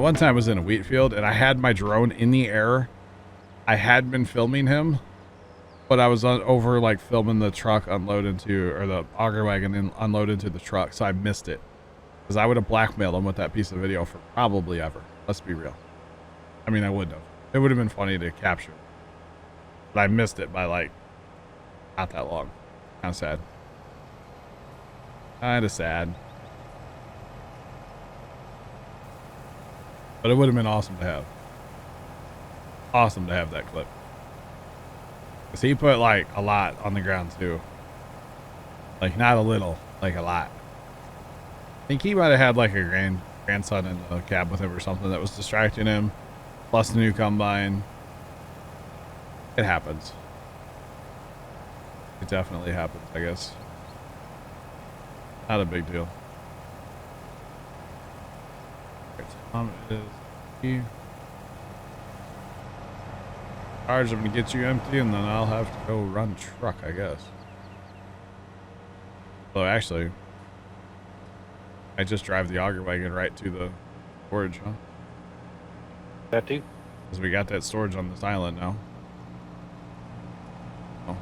one time I was in a wheat field and I had my drone in the air. I had been filming him, but I was over like filming the truck unload into, or the auger wagon and unload into the truck. So I missed it because I would have blackmailed him with that piece of video for probably ever. Let's be real. I mean, I would have. It would have been funny to capture, but I missed it by like not that long. Kind of sad. Kind of sad. But it would have been awesome to have. Awesome to have that clip. Because he put like a lot on the ground too. Like not a little, like a lot. I think he might have had like a grandson in the cab with him or something that was distracting him. Plus the new combine. It happens. It definitely happens, I guess. Not a big deal. Tom is here. Charge them to get you empty, and then I'll have to go run truck, I guess. So actually, I just drive the auger wagon right to the storage, huh? That too? Because we got that storage on this island now. Oh.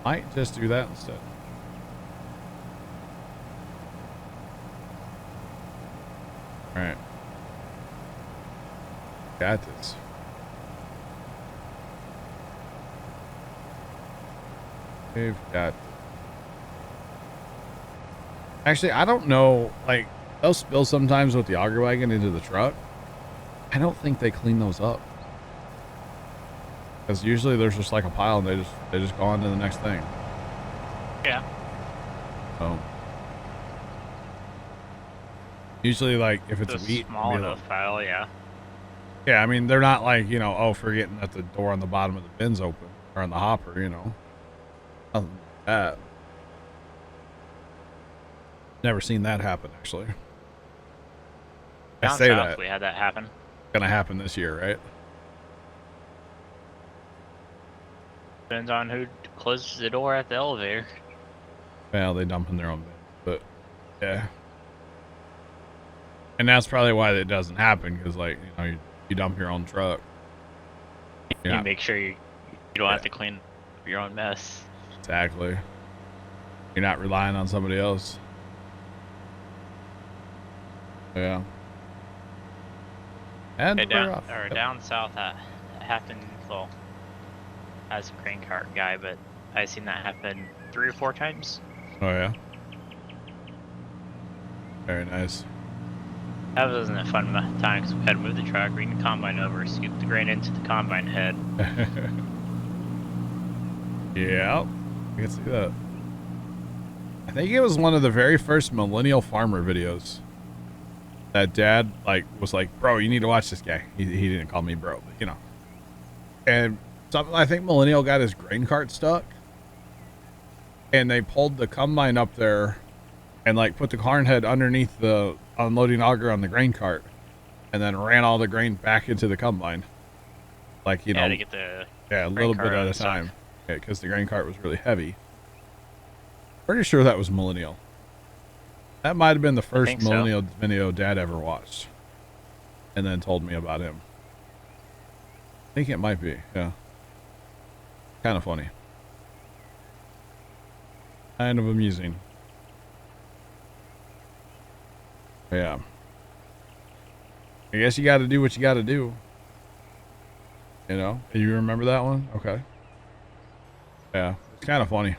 Might just do that instead. Alright. Got this. We've got... Actually, I don't know. Like, they'll spill sometimes with the auger wagon into the truck. I don't think they clean those up. Because usually there's just like a pile and they just go on to the next thing. Yeah. So... Usually, like, if it's Just wheat... small enough pile, yeah. Yeah, I mean, they're not like, you know, oh, forgetting that the door on the bottom of the bin's open. Or on the hopper, you know. Nothing like that. Never seen that happen, actually. Down I say south, that. we had that happen. Gonna happen this year, right? Depends on who closes the door at the elevator. Well, they dump in their own bin, but yeah. And that's probably why it doesn't happen, because, like, you know, you dump your own truck. You make sure you don't have to clean up your own mess. Exactly. You're not relying on somebody else. Yeah. And yeah, down south, that happened, well, as a grain cart guy, but I've seen that happen 3 or 4 times. Oh, yeah? Very nice. That wasn't a fun time because we had to move the truck, bring the combine over, scoop the grain into the combine head. Yeah, I can see that. I think it was one of the very first Millennial Farmer videos that Dad was like, bro, you need to watch this guy. He didn't call me bro, but you know. And something, I think Millennial got his grain cart stuck, and they pulled the combine up there and like put the corn head underneath the unloading auger on the grain cart, and then ran all the grain back into the combine. Like, you know, to get the a little bit at a time. Yeah, because the grain cart was really heavy. Pretty sure that was Millennial. That might have been the first Millennial video Dad ever watched, and then told me about him. I think it might be, yeah. Kind of funny. Kind of amusing. Yeah. I guess you got to do what you got to do. You know? You remember that one? Okay. Yeah. It's kind of funny.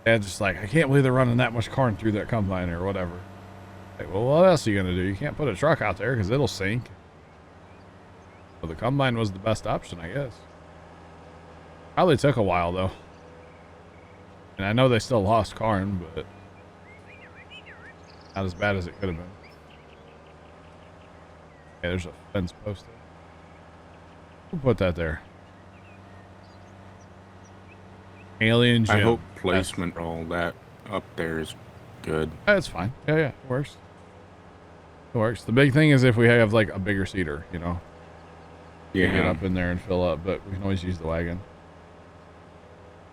Dad's just like, I can't believe they're running that much corn through that combine or whatever. Like, well, what else are you going to do? You can't put a truck out there because it'll sink. So the combine was the best option, I guess. Probably took a while, though. And I know they still lost corn, but not as bad as it could have been. Okay, there's a fence post there. We'll put that there. Alien Gym. I hope placement all that up there is good. That's fine. Yeah, it works. It works. The big thing is if we have like a bigger seater, you know. Yeah. Get up in there and fill up, but we can always use the wagon.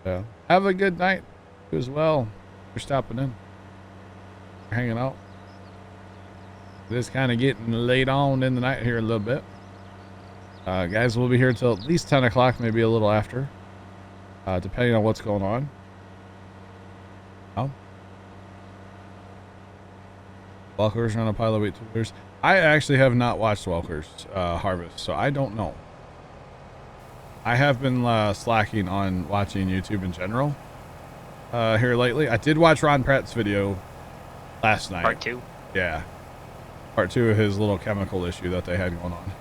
Yeah. Have a good night as well. You're stopping in. You're hanging out. It is kind of getting late on in the night here a little bit. Guys, we'll be here till at least 10 o'clock, maybe a little after, depending on what's going on. Oh. Welkers on a pile of 8-wheelers. I actually have not watched Welkers harvest, so I don't know. I have been slacking on watching YouTube in general here lately. I did watch Ron Pratt's video last night. Part 2. Yeah. Part 2 of his little chemical issue that they had going on.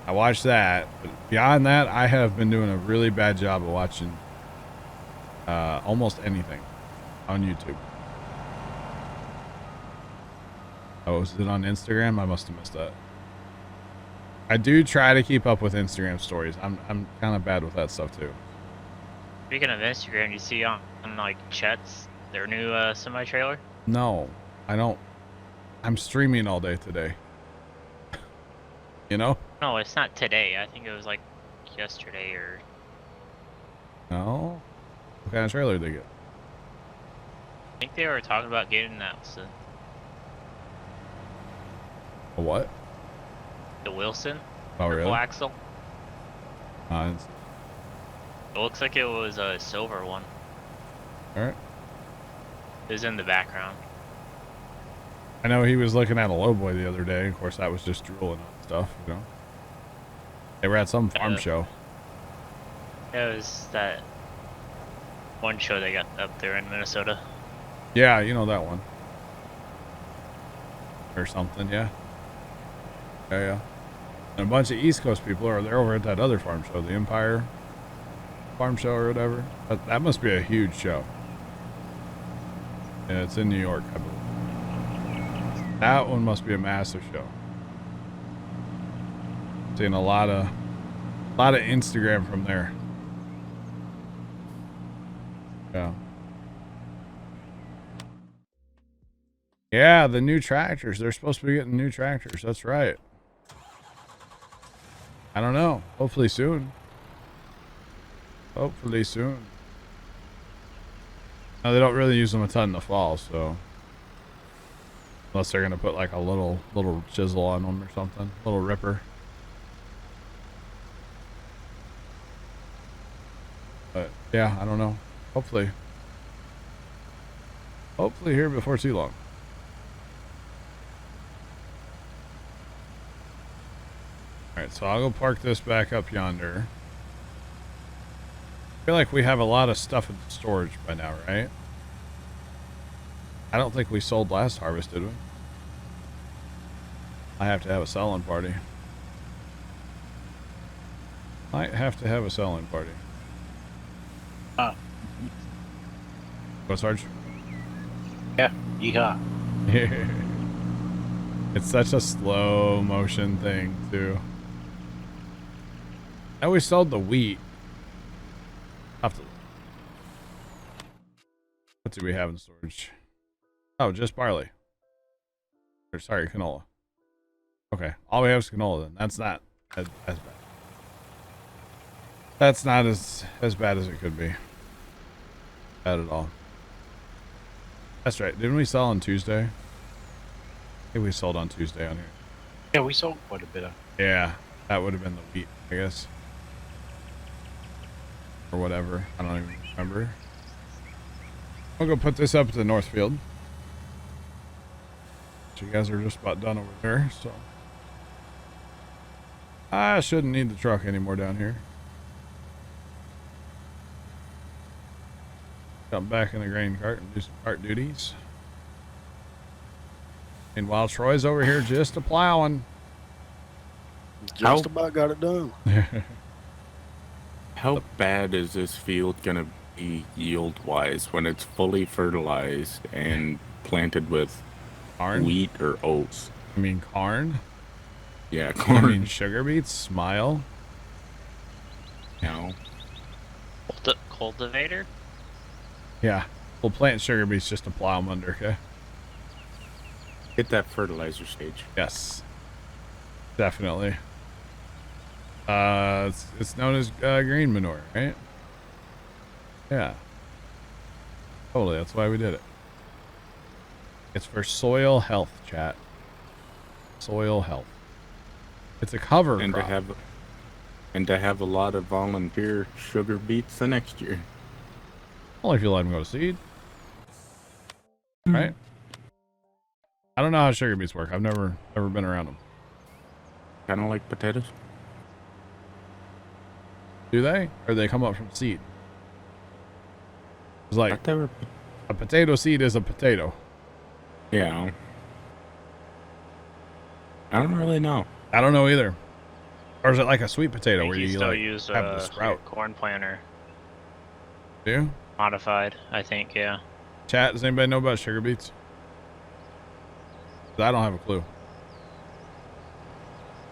I watched that, but beyond that, I have been doing a really bad job of watching almost anything on YouTube. Oh, is it on Instagram? I must have missed that. I do try to keep up with Instagram stories. I'm kind of bad with that stuff too. Speaking of Instagram, you see on like Chet's their new semi trailer? No, I don't. I'm streaming all day today. You know? No, it's not today. I think it was like yesterday or. No. What kind of trailer did they get? I think they were talking about getting that. So A what? the Wilson. Oh, Triple really? axle. It's- It looks like it was a silver one. all right. It was in the background. I know he was looking at a lowboy the other day. Of course, that was just drooling on stuff, you know. They were at some farm show. It was that one show they got up there in Minnesota. Yeah, you know that one. Or something, yeah. Yeah. And a bunch of East Coast people are there over at that other farm show, the Empire Farm Show or whatever. That must be a huge show. Yeah, it's in New York, I believe. That one must be a massive show. Seeing a lot of Instagram from there. Yeah. Yeah, the new tractors. They're supposed to be getting new tractors. That's right. I don't know. Hopefully soon. Hopefully soon. No, they don't really use them a ton in the fall, so. Unless they're going to put like a little chisel on them or something. Little ripper. But yeah, I don't know. Hopefully here before too long. Alright, so I'll go park this back up yonder. I feel like we have a lot of stuff in storage by now, right? I don't think we sold last harvest, did we? I have to have a selling party. Might have to have a selling party. Go, Sarge. Yeah, yeehaw. It's such a slow motion thing, too. Now we sold the wheat. What do we have in storage? Oh, just barley. Or, sorry, canola. Okay, all we have is canola then. That's not as bad. That's not as bad as it could be. Bad at all. That's right. Didn't we sell on Tuesday? I think we sold on Tuesday on here. Yeah, we sold quite a bit of. Yeah, that would have been the wheat, I guess. Or whatever. I don't even remember. I'll go put this up at the Northfield. So you guys are just about done over there, so. I shouldn't need the truck anymore down here. Jump back in the grain cart and do some cart duties. And while Troy's over here just a plowing. Just about got it done. How bad is this field gonna be yield-wise when it's fully fertilized and planted with Corn? wheat or oats? I mean corn? Yeah, I corn. mean sugar beets? Smile? No. Cultivator? Yeah. We'll plant sugar beets just to plow them under, okay? Hit that fertilizer stage. Yes. Definitely. It's known as green manure, right? Yeah. Totally, that's why we did it. It's for soil health, chat. Soil health. It's a cover And crop. to have a lot of volunteer sugar beets the next year. Only if you let them go to seed. Right? I don't know how sugar beets work. I've never been around them. Kind of like potatoes. Do they? Or they come up from seed? It's like Thought they were, a potato seed is a potato. yeah. I don't really know. I don't know either. Or is it like a sweet potato think where you you still like use have the sprout? corn planter Do you? modified, I think, yeah. Chat, does anybody know about sugar beets? 'Cause I don't have a clue.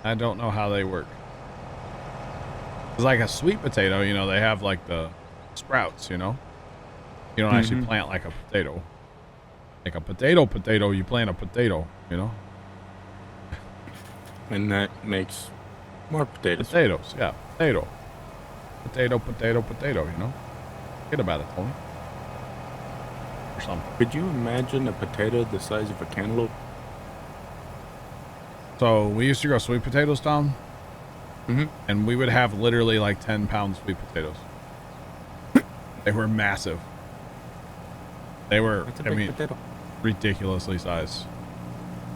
I don't know how they work. It's like a sweet potato, you know, they have like the sprouts, you know? You don't actually plant like a potato. Like a potato, you plant a potato, you know? And that makes more potatoes. Potatoes, yeah. Potato, you know? Forget about it, Tony. Or something. Could you imagine a potato the size of a cantaloupe? So we used to grow sweet potatoes, Tom. And we would have literally like 10-pound sweet potatoes. They were massive. They were, That's a I big mean, potato. ridiculously sized.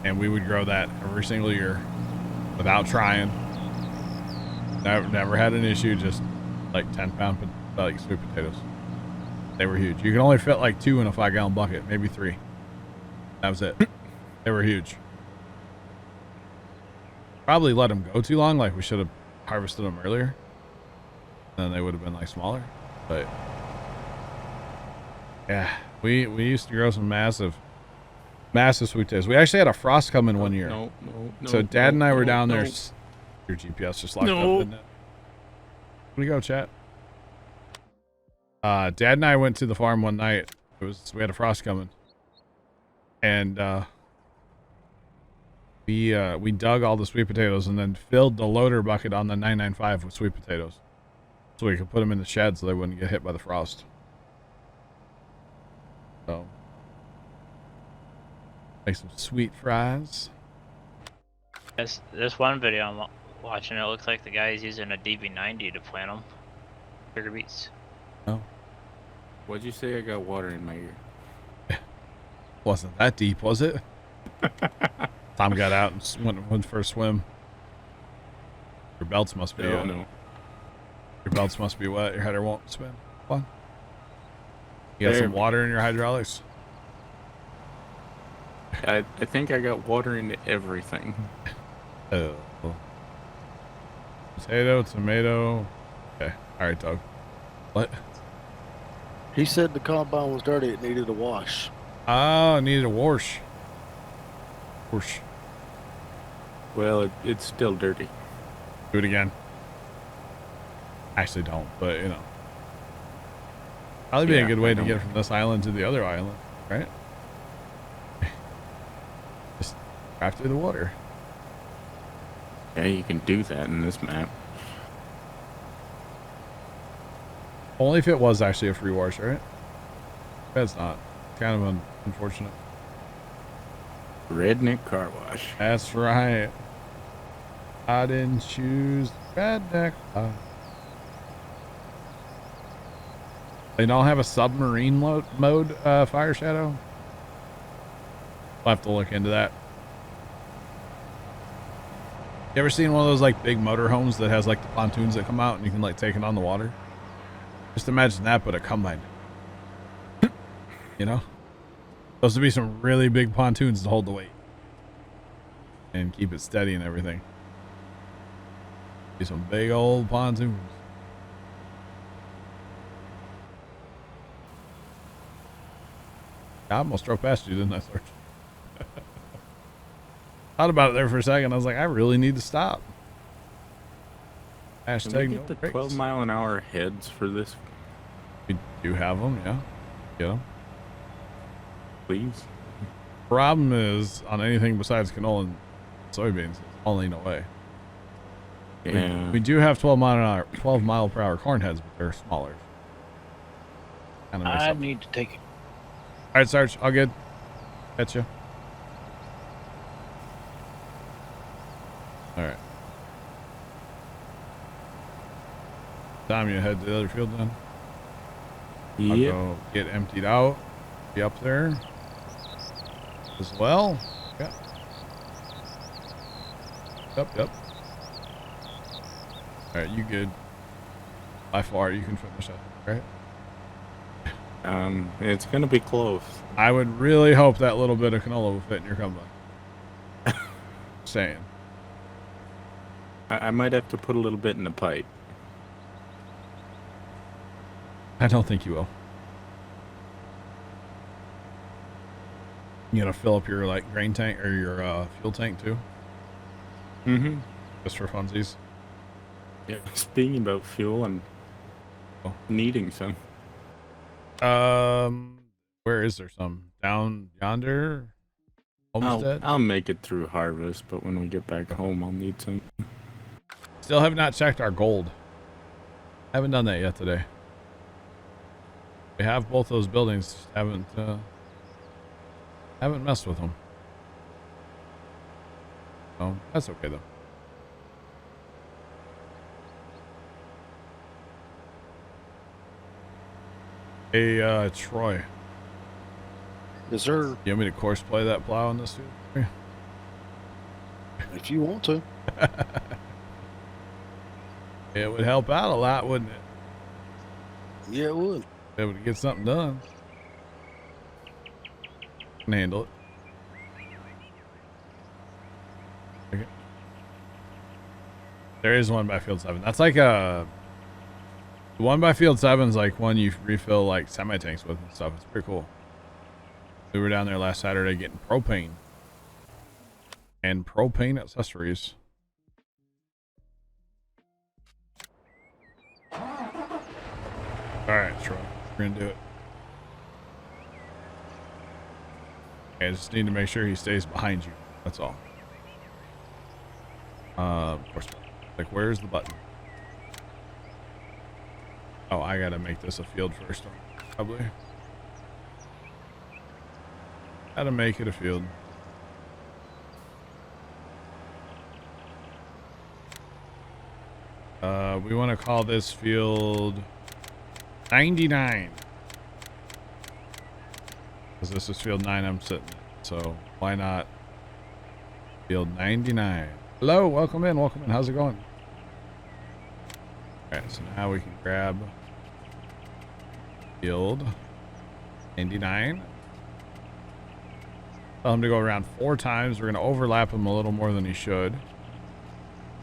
And we would grow that every single year without trying. Never had an issue, just like 10-pound like sweet potatoes. They were huge. You can only fit like 2 in a 5-gallon bucket, maybe 3. That was it. They were huge. Probably let them go too long. Like we should have harvested them earlier. Then they would have been like smaller. But yeah, we used to grow some massive sweet potatoes. We actually had a frost come in one year. No, So Dad and I were down there. Your GPS just locked up, didn't it? Where'd you go, chat? Dad and I went to the farm one night. We had a frost coming. And we dug all the sweet potatoes and then filled the loader bucket on the 995 with sweet potatoes. So we could put them in the shed so they wouldn't get hit by the frost. So make some sweet fries. This one video I'm watching, it looks like the guy's using a DB90 to plant them. Sugar beets. Oh. What'd you say? I got water in my ear. Wasn't that deep, was it? Tom got out and went for a swim. Your belts must be No. Your belts must be wet. Your header won't spin. Fun. You got There. some water in your hydraulics? I think I got water into everything. Oh. Potato, tomato. Okay. All right, Doug. What? He said the combine was dirty. It needed a wash. Oh, it needed a wash. Wash. Well, it's still dirty. Do it again. Actually don't, but you know. Probably be a Yeah, good way I to know. get from this island to the other island, right? Just drive through the water. Yeah, you can do that in this map. Only if it was actually a free wash, right? That's not. It's kind of unfortunate. Redneck car wash. That's right. I didn't choose redneck. They don't have a submarine mode Fire Shadow. We'll have to look into that. You ever seen one of those like big motorhomes that has like the pontoons that come out and you can like take it on the water? Just imagine that, but a combine. You know? Supposed to be some really big pontoons to hold the weight. And keep it steady and everything. Be some big old pontoons. I almost drove past you, didn't I, Sarge? Thought about it there for a second. I was like, I really need to stop. Can we Hashtag no get the brakes. 12-mile-an-hour heads for this, We do have them, yeah. Get them. please? Problem is, on anything besides canola and soybeans, it's only no way. Yeah. We do have 12 mile per hour corn heads, but they're smaller. Kind of mess I up. need to take it. All right, Sarge, all good. Catch you. All right. Time you head to the other field then. I'll Yep. go get emptied out. Be up there as well. Yeah. Yep. All right, you good? By far, you can finish that, right? It's gonna be close. I would really hope that little bit of canola will fit in your combine. Saying. I might have to put a little bit in the pipe. I don't think you will. You gonna fill up your like grain tank or your fuel tank too? Mm-hmm. Just for funsies. Yeah. Speaking about fuel, I'm needing some. Where is there some? Down yonder? Homestead? I'll make it through harvest, but when we get back home, I'll need some. Still have not checked our gold. Haven't done that yet today. We have both those buildings. Haven't messed with them. Oh, that's okay though. Hey, Troy. Yes, sir. You want me to course play that plow in this field? If you want to. It would help out a lot, wouldn't it? Yeah, it would. Be able to get something done. Can handle it. Okay. There is one by field 7. That's like the one by field 7 is like one you refill like semi tanks with and stuff. It's pretty cool. We were down there last Saturday getting propane and propane accessories. All right, Troy, we're gonna do it. Okay, I just need to make sure he stays behind you. That's all. Of course, like where's the button? Oh, I gotta make this a field first, probably. Gotta make it a field. We want to call this field 99. Because this is field 9 I'm sitting in. So why not field 99? Hello, welcome in, welcome in. How's it going? Alright, so now we can grab field 99. Tell him to go around 4 times. We're going to overlap him a little more than he should.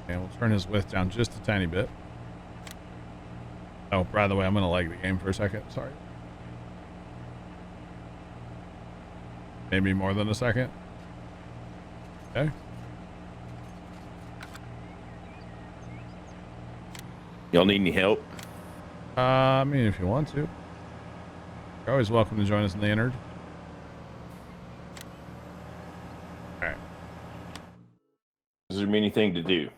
And we'll turn his width down just a tiny bit. Oh, by the way, I'm going to lag the game for a second. Sorry. Maybe more than a second. Okay. Y'all need any help? I mean, if you want to. You're always welcome to join us in the innard. Alright. Is there anything to do?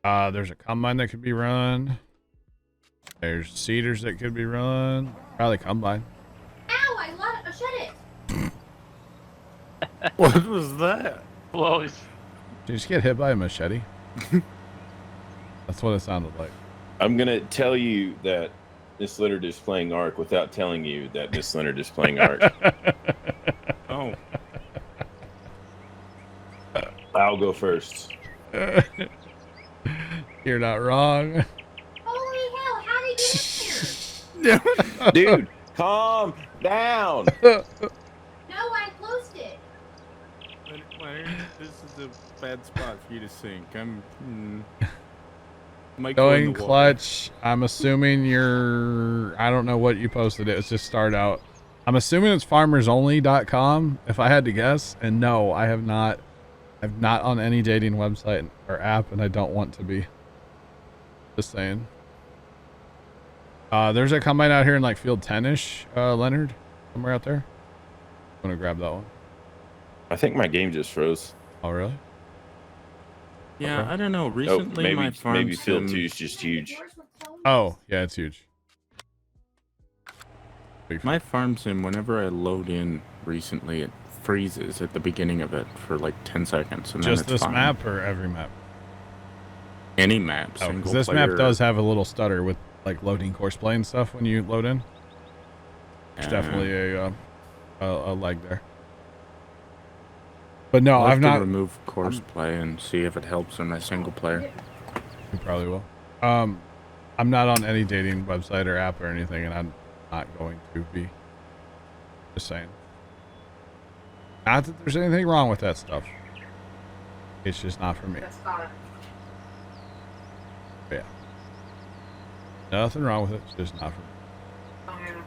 There's a combine that could be run. There's seeders that could be run. Probably combine. Ow! Shut it! What was that? Close. Did you just get hit by a machete? That's what it sounded like. I'm gonna tell you that Miss Leonard is playing Ark without telling you that Miss Leonard is playing Ark. Oh. I'll go first. You're not wrong. Holy hell! How did you get here? Dude, calm down. No, I closed it. This is a bad spot for you to sink. Might go in Going the water. clutch. I'm assuming you're. I don't know what you posted. It was just start out. I'm assuming it's farmersonly.com if I had to guess. And no, I have not. I'm not on any dating website or app, and I don't want to be. Just saying. There's a combine out here in like field 10-ish, Leonard, somewhere out there. I'm gonna grab that one. I think my game just froze. Oh, really? Yeah, Okay. I don't know. Oh, Recently, my farm maybe field sim- 2 is just huge. Doors were closed. Oh, yeah, it's huge. My farm sim, whenever I load in recently, it freezes at the beginning of it for like 10 seconds. And Just then it's this fine. map or every map? Any map. Oh, 'cause single this player. map does have a little stutter with like loading course play and stuff when you load in. There's definitely a lag there. But no, I'll I've have to not. remove course play and see if it helps in my single player. You probably will. I'm not on any dating website or app or anything, and I'm not going to be. Just saying. Not that there's anything wrong with that stuff. It's just not for me. That's got it. Yeah. Nothing wrong with it. It's just not for me. Oh, yeah.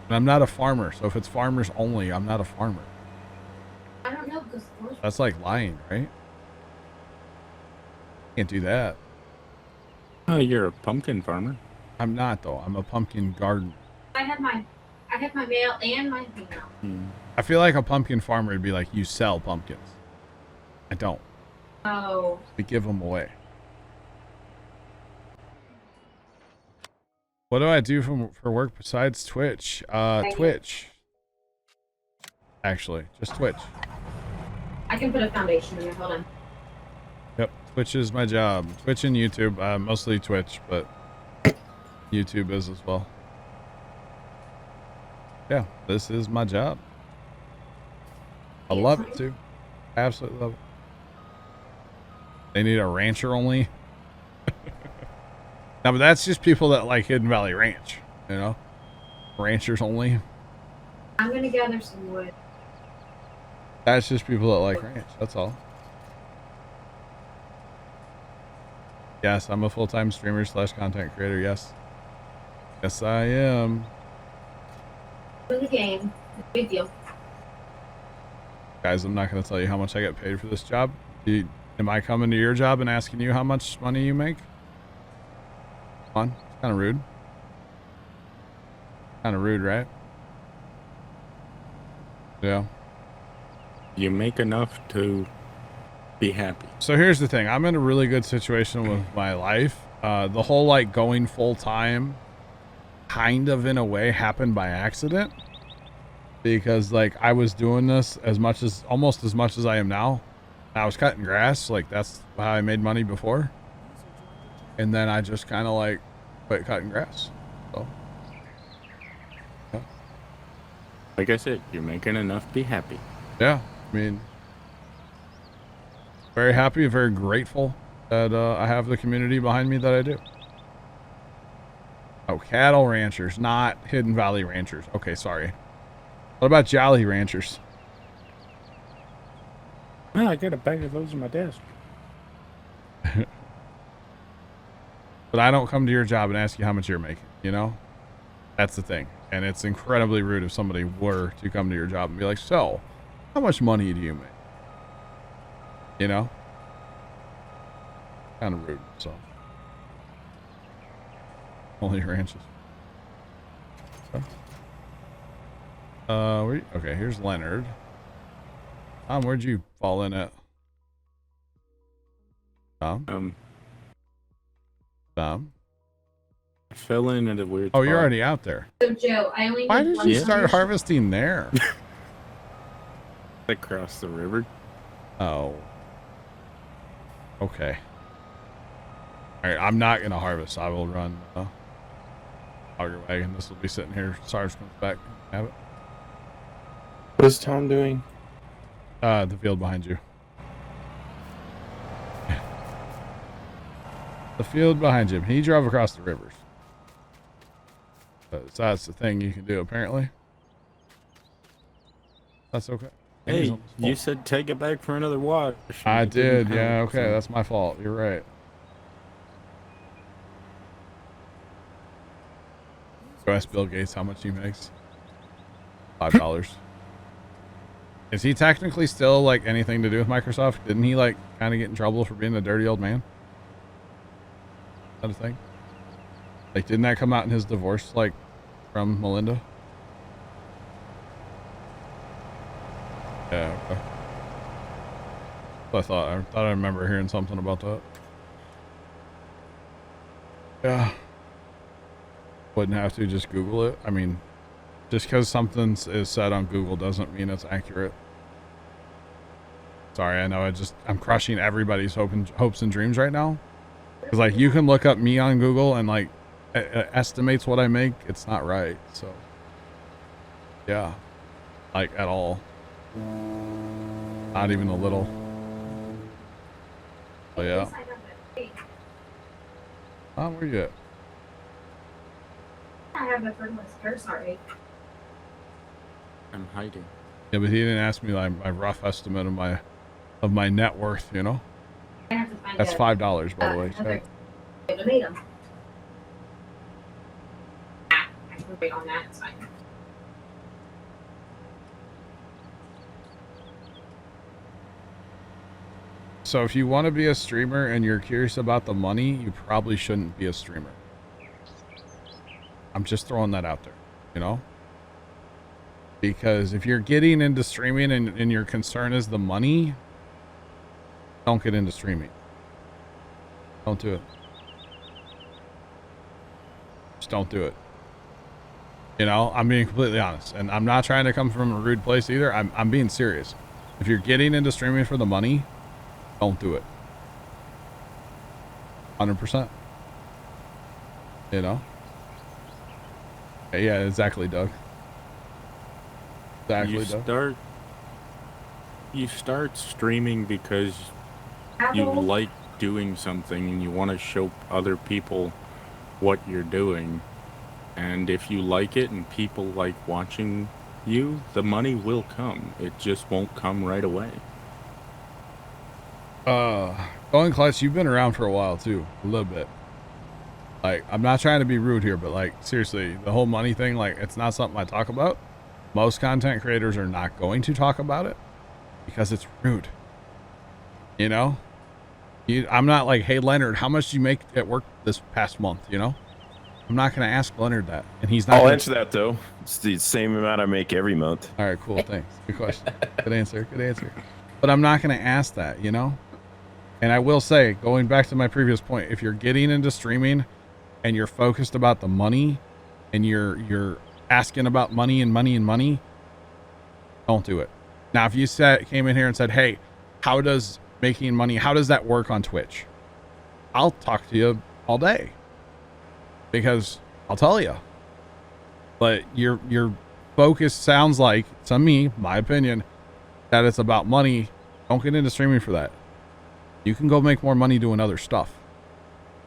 And I'm not a farmer, so if it's farmers only, I'm not a farmer. I don't know because That's like lying, right? Can't do that. Oh, you're a pumpkin farmer. I'm not though. I'm a pumpkin garden. I have my male and my female. I feel like a pumpkin farmer would be like, you sell pumpkins. I don't. Oh, We give them away. What do I do for work besides Twitch? Twitch. Actually, just Twitch. I can put a foundation in there. Hold on. Yep, Twitch is my job. Twitch and YouTube, mostly Twitch, but YouTube is as well. Yeah, this is my job. I love it too. Absolutely love it. They need a rancher only. Now, but that's just people that like Hidden Valley Ranch, you know? Ranchers only. I'm gonna gather some wood. That's just people that like ranch, that's all. Yes, I'm a full-time streamer / content creator, yes. Yes, I am. For the game. Big deal. Guys, I'm not going to tell you how much I get paid for this job. Am I coming to your job and asking you how much money you make? Come on, it's kind of rude. Kind of rude, right? Yeah. You make enough to be happy. So here's the thing. I'm in a really good situation with my life. The whole like going full time kind of in a way happened by accident, because like I was doing this almost as much as I am now. I was cutting grass. Like that's how I made money before. And then I just kind of like quit cutting grass. So. Yeah. Like I said, you're making enough to be happy. Yeah. I mean, very happy, very grateful that I have the community behind me that I do. Oh, cattle ranchers, not Hidden Valley ranchers. Okay, sorry. What about Jolly ranchers? Well, I got a bag of those in my desk. But I don't come to your job and ask you how much you're making, you know? That's the thing. And it's incredibly rude if somebody were to come to your job and be like, so, how much money do you make? You know? Kind of rude, so. Only ranches. Okay, here's Leonard. Tom, where'd you fall in at? Tom? Tom? I fell in at a weird Oh, you're spot. already out there. So Joe, I only Why need did one you start foundation. harvesting there? Across the river. Oh. Okay. Alright, I'm not gonna harvest. I will run auger wagon. This will be sitting here. Sarge comes back. Have it. What is Tom doing? The field behind you. The field behind you. He drove across the rivers. So that's the thing you can do, apparently. That's okay. Hey, you said take it back for another wash. I It didn't did. Yeah, help, okay. so- That's my fault. You're right. Go ask Bill Gates how much he makes. $5. Is he technically still like anything to do with Microsoft? Didn't he like kind of get in trouble for being a dirty old man? Is that a thing? Like, didn't that come out in his divorce, like, from Melinda? Yeah, okay. I thought I remember hearing something about that. Yeah. Wouldn't have to just Google it. I mean, just because something is said on Google doesn't mean it's accurate. Sorry, I know I'm crushing everybody's hopes and dreams right now. Because like you can look up me on Google and like estimates what I make. It's not right. So yeah, like at all. Not even a little. So yeah. Where you at? I have the first curse already. I'm hiding. Yeah, but he didn't ask me like my rough estimate of my net worth. You know. I have to find That's a- $5 by the way. another- So. to meet him. I can wait on that. It's fine. So if you want to be a streamer and you're curious about the money, you probably shouldn't be a streamer. I'm just throwing that out there, you know? Because if you're getting into streaming and your concern is the money, don't get into streaming. Don't do it. Just don't do it. You know, I'm being completely honest. And I'm not trying to come from a rude place either. I'm being serious. If you're getting into streaming for the money, don't do it. 100%. You know? Yeah, exactly, Doug. Exactly, Doug. You start streaming because you like doing something and you want to show other people what you're doing. And if you like it and people like watching you, the money will come. It just won't come right away. Going Clutch, you've been around for a while too, a little bit. Like, I'm not trying to be rude here, but like, seriously, the whole money thing, like, it's not something I talk about. Most content creators are not going to talk about it because it's rude. You know? I'm not like, hey, Leonard, how much did you make at work this past month? You know? I'm not going to ask Leonard that. And he's not I'll gonna... answer that, though. It's the same amount I make every month. All right, cool. Thanks. Good question. Good answer. Good answer. But I'm not going to ask that, you know? And I will say, going back to my previous point, if you're getting into streaming and you're focused about the money and you're asking about money and money and money, don't do it. Now, if you came in here and said, hey, how does making money, how does that work on Twitch? I'll talk to you all day because I'll tell you. But your focus sounds like, to me, my opinion, that it's about money. Don't get into streaming for that. You can go make more money doing other stuff.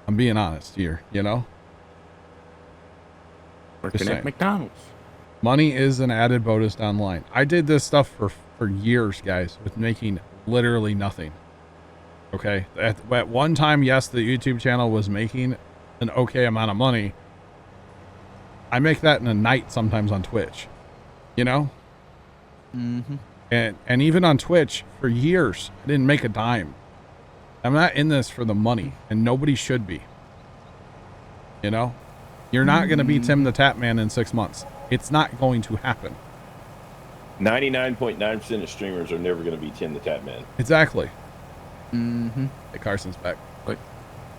I'm being honest here, you know? Working at McDonald's. Money is an added bonus down the line. I did this stuff for years, guys, with making literally nothing. Okay? At one time, yes, the YouTube channel was making an okay amount of money. I make that in a night sometimes on Twitch. You know? Mm-hmm. And even on Twitch, for years, I didn't make a dime. I'm not in this for the money, and nobody should be. You know? You're not going to be Tim the Tap Man in 6 months. It's not going to happen. 99.9% of streamers are never going to be Tim the Tap Man. Exactly. Mm-hmm. Hey, Carson's back.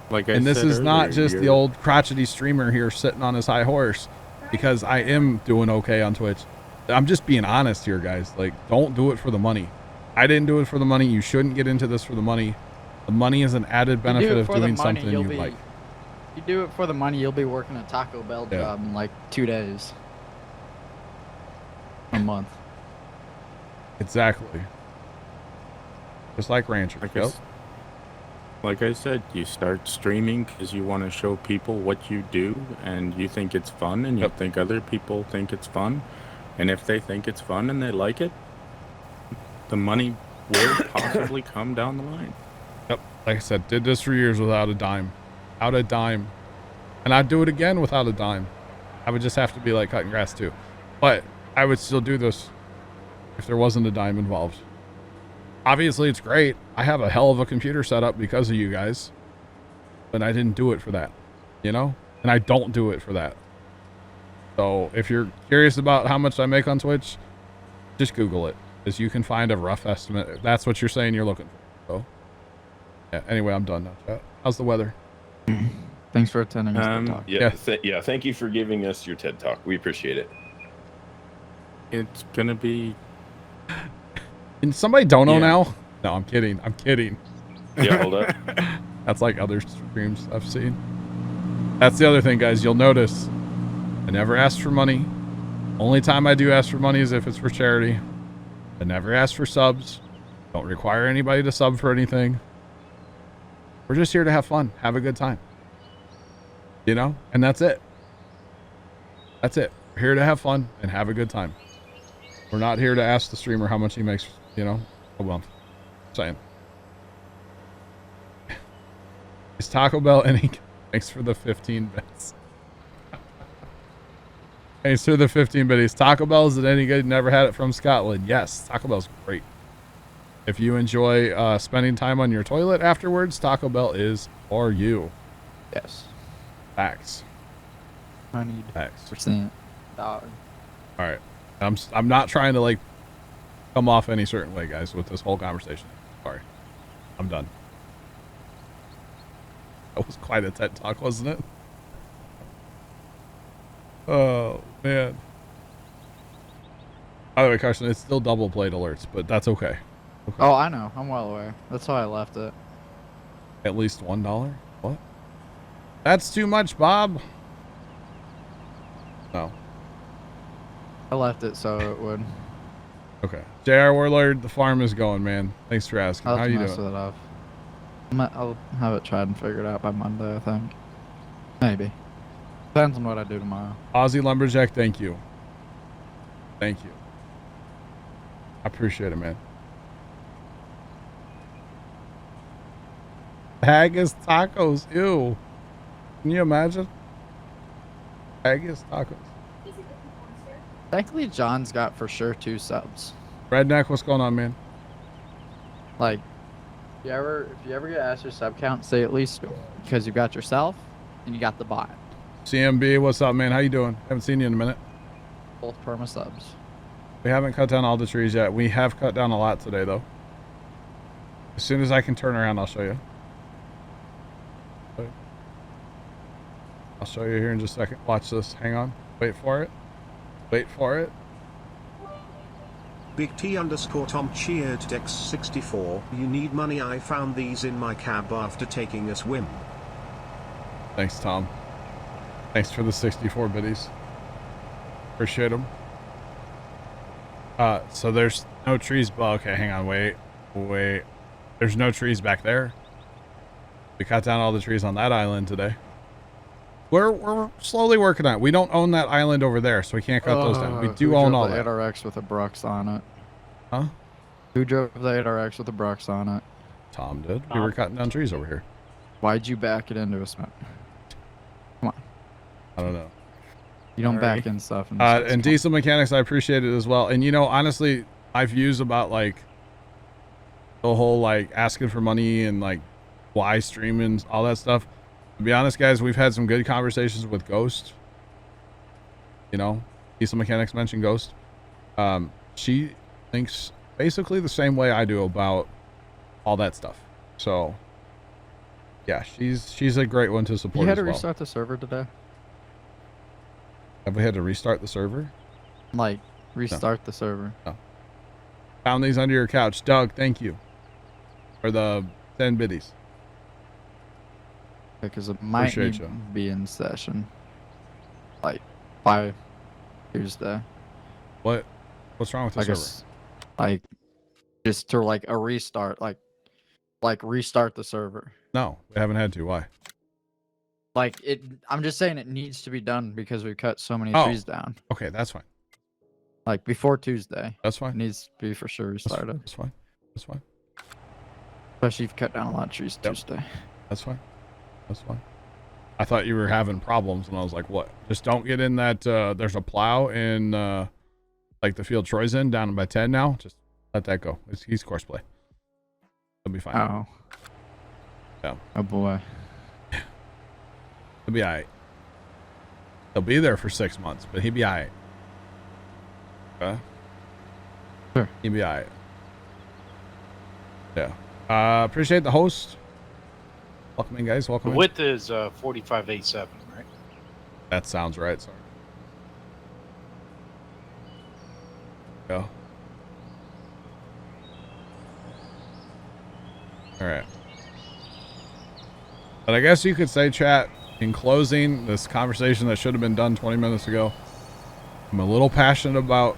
Like I and this said is not earlier, just the old crotchety streamer here sitting on his high horse, because I am doing okay on Twitch. I'm just being honest here, guys. Like, don't do it for the money. I didn't do it for the money. You shouldn't get into this for the money. The money is an added benefit of doing something you like. You do it for the money, you'll be working a Taco Bell job in like 2 days. A month. Exactly. Just like Rancher. Like I said, you start streaming because you want to show people what you do, and you think it's fun, and you think other people think it's fun. And if they think it's fun and they like it, the money will possibly come down the line. Yep. Like I said, did this for years without a dime. Out a dime. And I'd do it again without a dime. I would just have to be like cutting grass too. But I would still do this if there wasn't a dime involved. Obviously, it's great. I have a hell of a computer setup because of you guys. But I didn't do it for that. You know? And I don't do it for that. So if you're curious about how much I make on Twitch, just Google it. Because you can find a rough estimate. If that's what you're saying you're looking for. So, yeah, anyway, I'm done now, chat. How's the weather? Thanks for attending this TED Talk. Yeah, thank you for giving us your TED Talk. We appreciate it. It's gonna be... Can somebody dono now? No, I'm kidding. I'm kidding. Yeah, hold up. That's like other streams I've seen. That's the other thing, guys. You'll notice I never ask for money. Only time I do ask for money is if it's for charity. I never ask for subs. Don't require anybody to sub for anything. We're just here to have fun, have a good time. You know? And that's it. That's it. We're here to have fun and have a good time. We're not here to ask the streamer how much he makes, you know, a month. Saying. Is Taco Bell any... Thanks for the 15 bits. Thanks for the 15 bits. Taco Bell, is it any good? Never had it from Scotland. Yes, Taco Bell's great. If you enjoy spending time on your toilet afterwards, Taco Bell is for you. Yes. Facts. I need Facts. %. Dog. All right. I'm not trying to like come off any certain way, guys, with this whole conversation. Sorry. I'm done. That was quite a TED talk, wasn't it? Oh, man. By the way, Carson, it's still double plate alerts, but that's okay. Oh, I know. I'm well aware. That's why I left it. At least $1? What? That's too much, Bob. No. I left it so it would. Okay. JR Warlord, the farm is going, man. Thanks for asking. I'll How have to you mess doing? with it off. I'll have it tried and figured out by Monday, I think. Maybe. Depends on what I do tomorrow. Aussie Lumberjack, thank you. Thank you. I appreciate it, man. Haggis tacos, ew. Can you imagine? Haggis tacos. Thankfully, John's got for sure 2 subs. Redneck, what's going on, man? Like, if you ever get asked your sub count, say at least 2. Because you got yourself and you got the bot. CMB, what's up, man? How you doing? Haven't seen you in a minute. Both perma subs. We haven't cut down all the trees yet. We have cut down a lot today, though. As soon as I can turn around, I'll show you. I'll show you here in just a second. Watch this. Hang on. Wait for it. Wait for it. Big T _ Tom cheered Dex 64. You need money. I found these in my cab after taking a swim. Thanks, Tom. Thanks for the 64 biddies. Appreciate them. So there's no trees. Well, okay, hang on. Wait. There's no trees back there. We cut down all the trees on that island today. We're slowly working on it. We don't own that island over there, so we can't cut those down. We do own all that. 8RX with a Brux on it. Huh? Who drove the 8RX with a Brux on it? Tom did. We were cutting down trees over here. Why'd you back it into a smoke? Come on. I don't know. You don't Sorry. back in stuff. And Diesel Mechanics, I appreciate it as well. And you know, honestly, my views about like the whole like asking for money and like why streaming, all that stuff. To be honest, guys, we've had some good conversations with Ghost. You know, Diesel Mechanics mentioned Ghost. She thinks basically the same way I do about all that stuff. So, yeah, she's a great one to support. You had to as well. restart the server today. Have we had to restart the server? Like restart the server. No. Found these under your couch, Doug. Thank you for the 10 biddies. Because it might Appreciate need you. to be in session. Like by Tuesday. What's wrong with the I server? guess like just to like a restart, like restart the server. No, we haven't had to. Why? Like it I'm just saying it needs to be done because we cut so many Oh. trees down. Okay, that's fine. Like before Tuesday. That's It fine. needs to be for sure restarted. That's fine. That's fine. Especially if you cut down a lot of trees Yep. Tuesday. That's fine. That's fine. I thought you were having problems, and I was like, "What? Just don't get in that." There's a plow in like the field Troy's in down by 10 now. Just let that go. He's course play. He'll be fine. Oh. Yeah. Oh boy. He'll be alright. He'll be there for 6 months, but he'll be alright. Okay. Sure. He'll be alright. Yeah. Appreciate the host. Welcome in, guys. Welcome The in. width is 4587, right? That sounds right. Sorry. Go. All right. But I guess you could say, chat, in closing this conversation that should have been done 20 minutes ago, I'm a little passionate about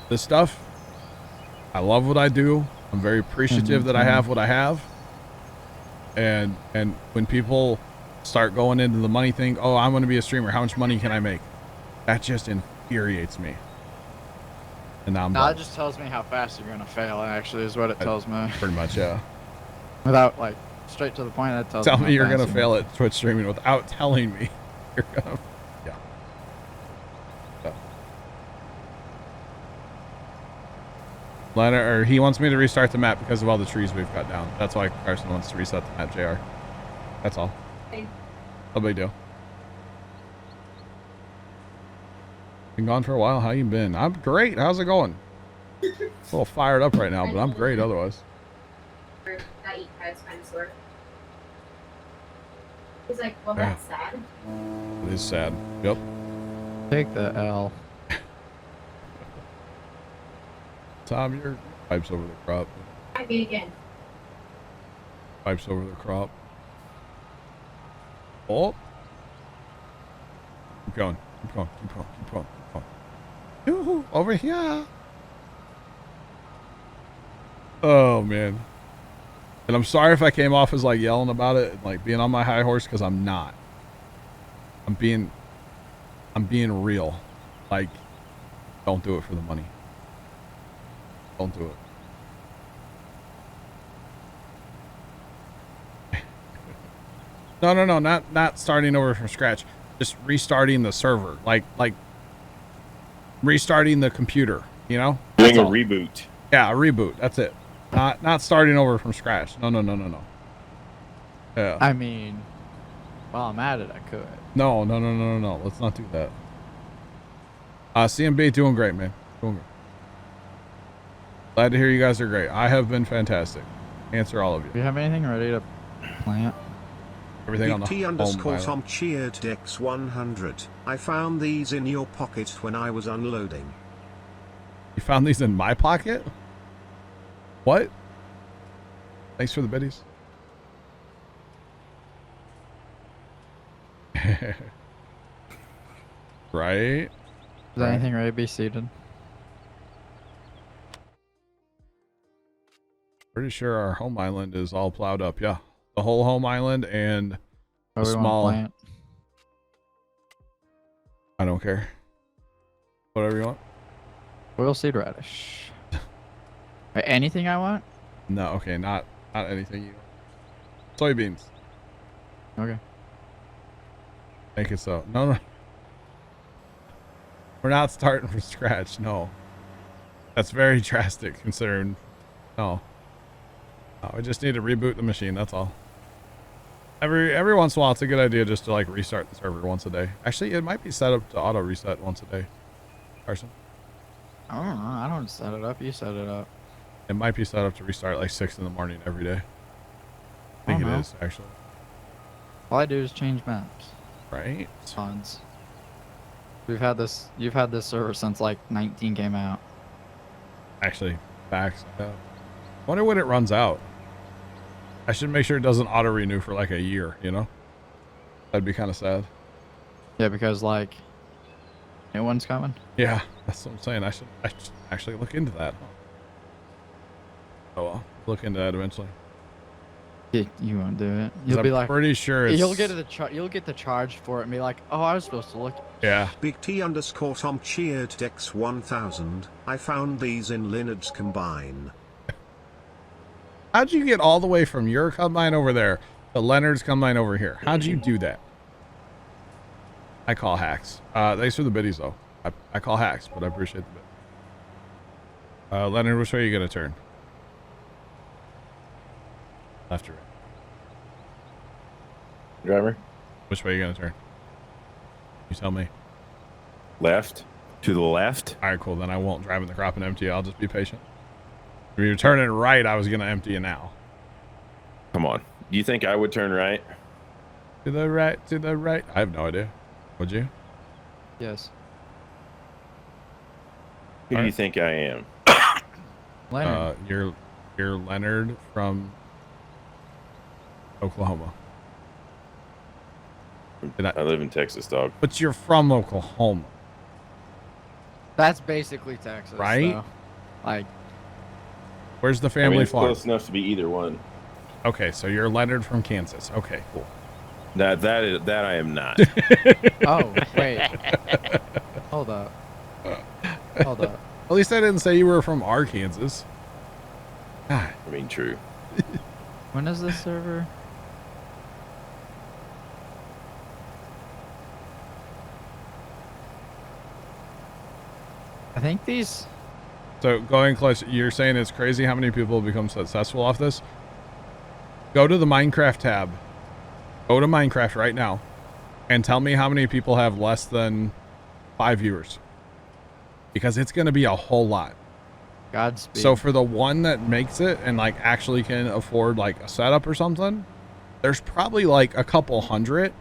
this stuff. I love what I do. I'm very appreciative that I have what I have. And when people start going into the money thing, oh, I'm going to be a streamer. How much money can I make? That just infuriates me. And now I'm No, done. it just tells me how fast you're gonna fail. Actually, is what it tells me. Pretty much, yeah. Without like straight to the point, that tells Tell me me you're how going to fast fail at Twitch streaming without telling me you're going to. Yeah. So. Leonard, or he wants me to restart the map because of all the trees we've cut down. That's why Carson wants to reset the map, JR. That's all. Okay. No big deal. Been gone for a while. How you been? I'm great. How's it going? A little fired up right now, but I'm great otherwise. That you guys kind of sort. He's like, well, Yeah. that's sad. It is sad. Yep. Take the L. Tom, your pipes over the crop. I mean, again. Pipes over the crop. Oh. Keep going. Keep going. Keep going. Keep going. Keep going. Yoo-hoo, over here. Oh, man. And I'm sorry if I came off as like yelling about it and like being on my high horse, because I'm not. I'm being real. Like, don't do it for the money. Don't do it. No, not starting over from scratch. Just restarting the server. Like restarting the computer, you know? Doing That's a all. reboot. Yeah, a reboot. That's it. Not starting over from scratch. No. Yeah. I mean, while I'm at it, I could. No. Let's not do that. CMB doing great, man. Doing great. Glad to hear you guys are great. I have been fantastic. Answer all of Do you. you have anything ready to plant? Everything on the T home underscore island. Tom cheered X100. I found these in your pocket when I was unloading. You found these in my pocket? What? Thanks for the biddies. Right? Is Right. anything ready to be seeded? Pretty sure our home island is all plowed up. Yeah. The whole home island and Or the we small. want to plant? I don't care. Whatever you want. Oil seed radish. Wait, anything I want? No, okay, not anything you. Soybeans. Okay. Make it so. No. We're not starting from scratch. No. That's very drastic considering. No. We just need to reboot the machine. That's all. Every once in a while, it's a good idea just to like restart the server once a day. Actually, it might be set up to auto reset once a day. Carson, I don't know. I don't set it up. You set it up. it might be set up to restart like 6 in the morning every day. I think Oh, it no. is actually. All I do is change maps. Right? Tons. You've had this server since like 19 came out. Actually, facts. Wonder when it runs out. I should make sure it doesn't auto renew for like a year. You know, that'd be kind of sad. Yeah, because like new one's coming. Yeah, that's what I'm saying. I should actually look into that. Oh well, look into that eventually. You won't do it. 'Cause You'll be I'm like, pretty sure it's. you'll get the charge for it and be like, oh, I was supposed to look. Yeah. Big T underscore Tom cheered X1000. I found these in Leonard's combine. How'd you get all the way from your combine over there to Leonard's combine over here? How'd you do that? I call hacks. Thanks for the biddies though. I call hacks, but I appreciate the bid. Leonard, which way are you gonna turn? Left or right? Driver, Which way are you gonna turn? You tell me. left. To the left. All right, cool. Then I won't drive in the crop and empty it. I'll just be patient. If you're turning right, I was gonna empty it now. Come on. You think I would turn right? To the right, to the right. I have no idea. Would you? Yes. Who do Alright. you think I am? Leonard. You're Leonard from Oklahoma. I live in Texas, dog. But you're from Oklahoma, That's basically Texas, right? though. Like, Where's the I family mean, it's farm? close enough to be either one. Okay, so you're Leonard from Kansas. Okay, cool. That I am not. oh, wait. Hold up. Hold up. At least I didn't say you were from Arkansas. God. I mean, true. When is this server? I think these... So going close, you're saying it's crazy how many people become successful off this? Go to the Minecraft tab. Go to Minecraft right now and tell me how many people have less than 5 viewers. Because it's going to be a whole lot. Godspeed. So for the one that makes it and like actually can afford like a setup or something, there's probably like a couple hundred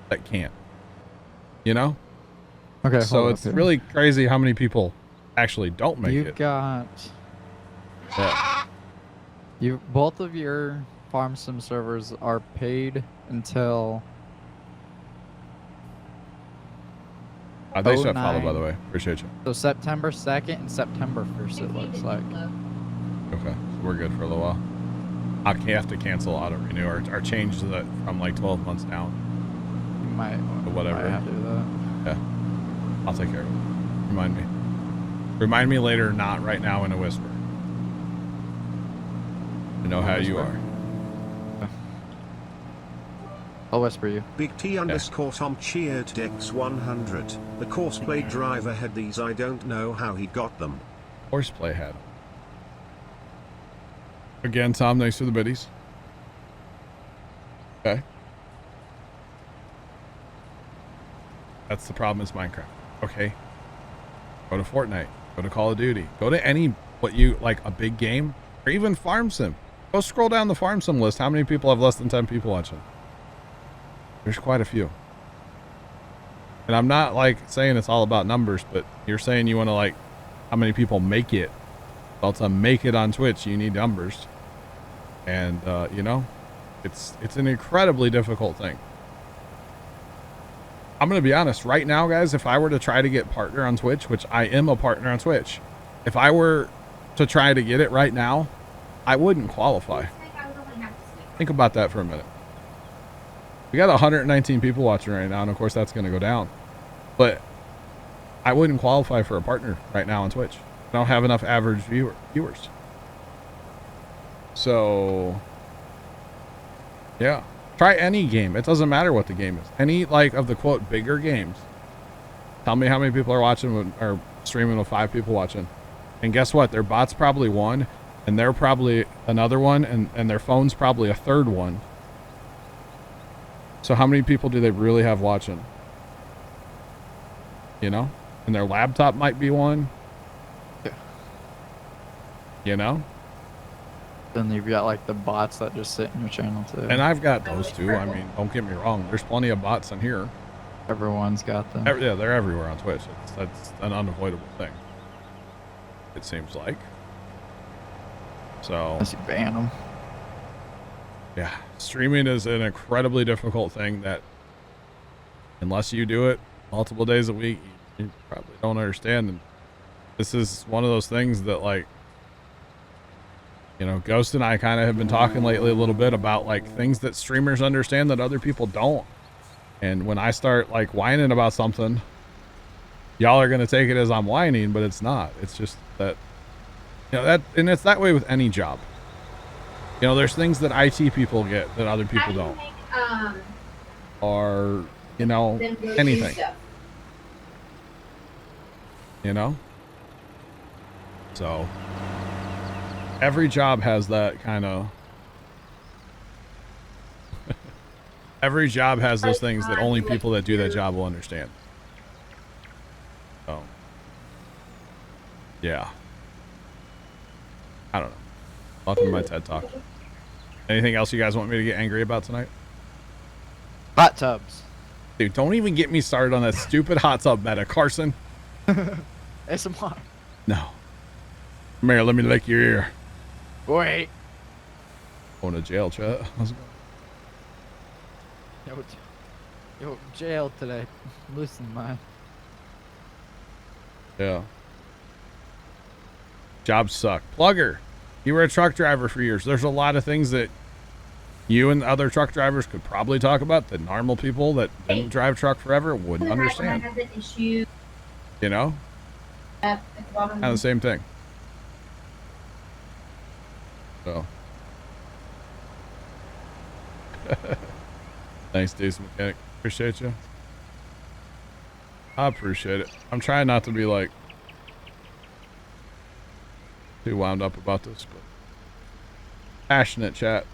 that can't. You know? Okay, So hold it's up here. really crazy how many people actually don't make You've it. got... Yeah. Both of your farm sim servers are paid until... Thanks for that follow, by the way. Appreciate you. So September 2nd and September 1st, it looks like. Okay, so we're good for a little while. I have to cancel auto renew or change that from like 12 months down. You might, Whatever. might have to do that. Yeah, I'll take care of it. Remind me. Remind me later, not right now in a whisper. I know how you are. I'll whisper you. Big T underscore Tom cheered Dex 100. The Courseplay driver had these. I don't know how he got them. Horseplay had them. Again, Tom, thanks for the biddies. Okay. That's the problem is Minecraft. Okay. Go to Fortnite. Go to Call of Duty. Go to any, what you, like a big game, or even Farm Sim. Go scroll down the Farm Sim list. How many people have less than 10 people watching? There's quite a few. And I'm not like saying it's all about numbers, but you're saying you want to like how many people make it. Well, to make it on Twitch, you need numbers. And, you know, it's an incredibly difficult thing. I'm going to be honest right now, guys, if I were to try to get partner on Twitch, which I am a partner on Twitch, if I were to try to get it right now, I wouldn't qualify. Think about that for a minute. We got 119 people watching right now, and of course that's going to go down. But I wouldn't qualify for a partner right now on Twitch. I don't have enough average viewers. So, yeah. Try any game. It doesn't matter what the game is. Any, like, of the, quote, bigger games. Tell me how many people are watching or streaming with 5 people watching. And guess what? Their bot's probably one, and they're probably another one, and their phone's probably a third one. So how many people do they really have watching? You know? And their laptop might be one. Yeah. You know? Then you've got like the bots that just sit in your channel too. And I've got those too. I mean, don't get me wrong. There's plenty of bots in here. Everyone's got them. Yeah, they're everywhere on Twitch. That's an unavoidable thing. It seems like. So. Unless you ban them. Yeah, streaming is an incredibly difficult thing that unless you do it multiple days a week, you probably don't understand. And this is one of those things that, like, you know, Ghost and I kind of have been talking lately a little bit about like things that streamers understand that other people don't. And when I start like whining about something, y'all are going to take it as I'm whining, but it's not. It's just that, you know, and it's that way with any job. You know, there's things that IT people get that other people don't. Or, you know, anything. You know? So, every job has that kind of... every job has those things that only people that do that job will understand. So, yeah. I don't know. Welcome to my TED Talk. Anything else you guys want me to get angry about tonight? Hot tubs. Dude, don't even get me started on that stupid hot tub meta, Carson. SMR. No. Come here, let me lick your ear. Wait. Going to jail, chat. No, Yo, jail today. Listen, man. Yeah. Jobs suck. Plugger, you were a truck driver for years. There's a lot of things that you and other truck drivers could probably talk about that normal people that didn't drive truck forever wouldn't understand. When I had the issue You know? at the bottom. Kind of the same thing. So. Thanks, Decent Mechanic. Appreciate you. I appreciate it. I'm trying not to be like too wound up about this, but passionate chat.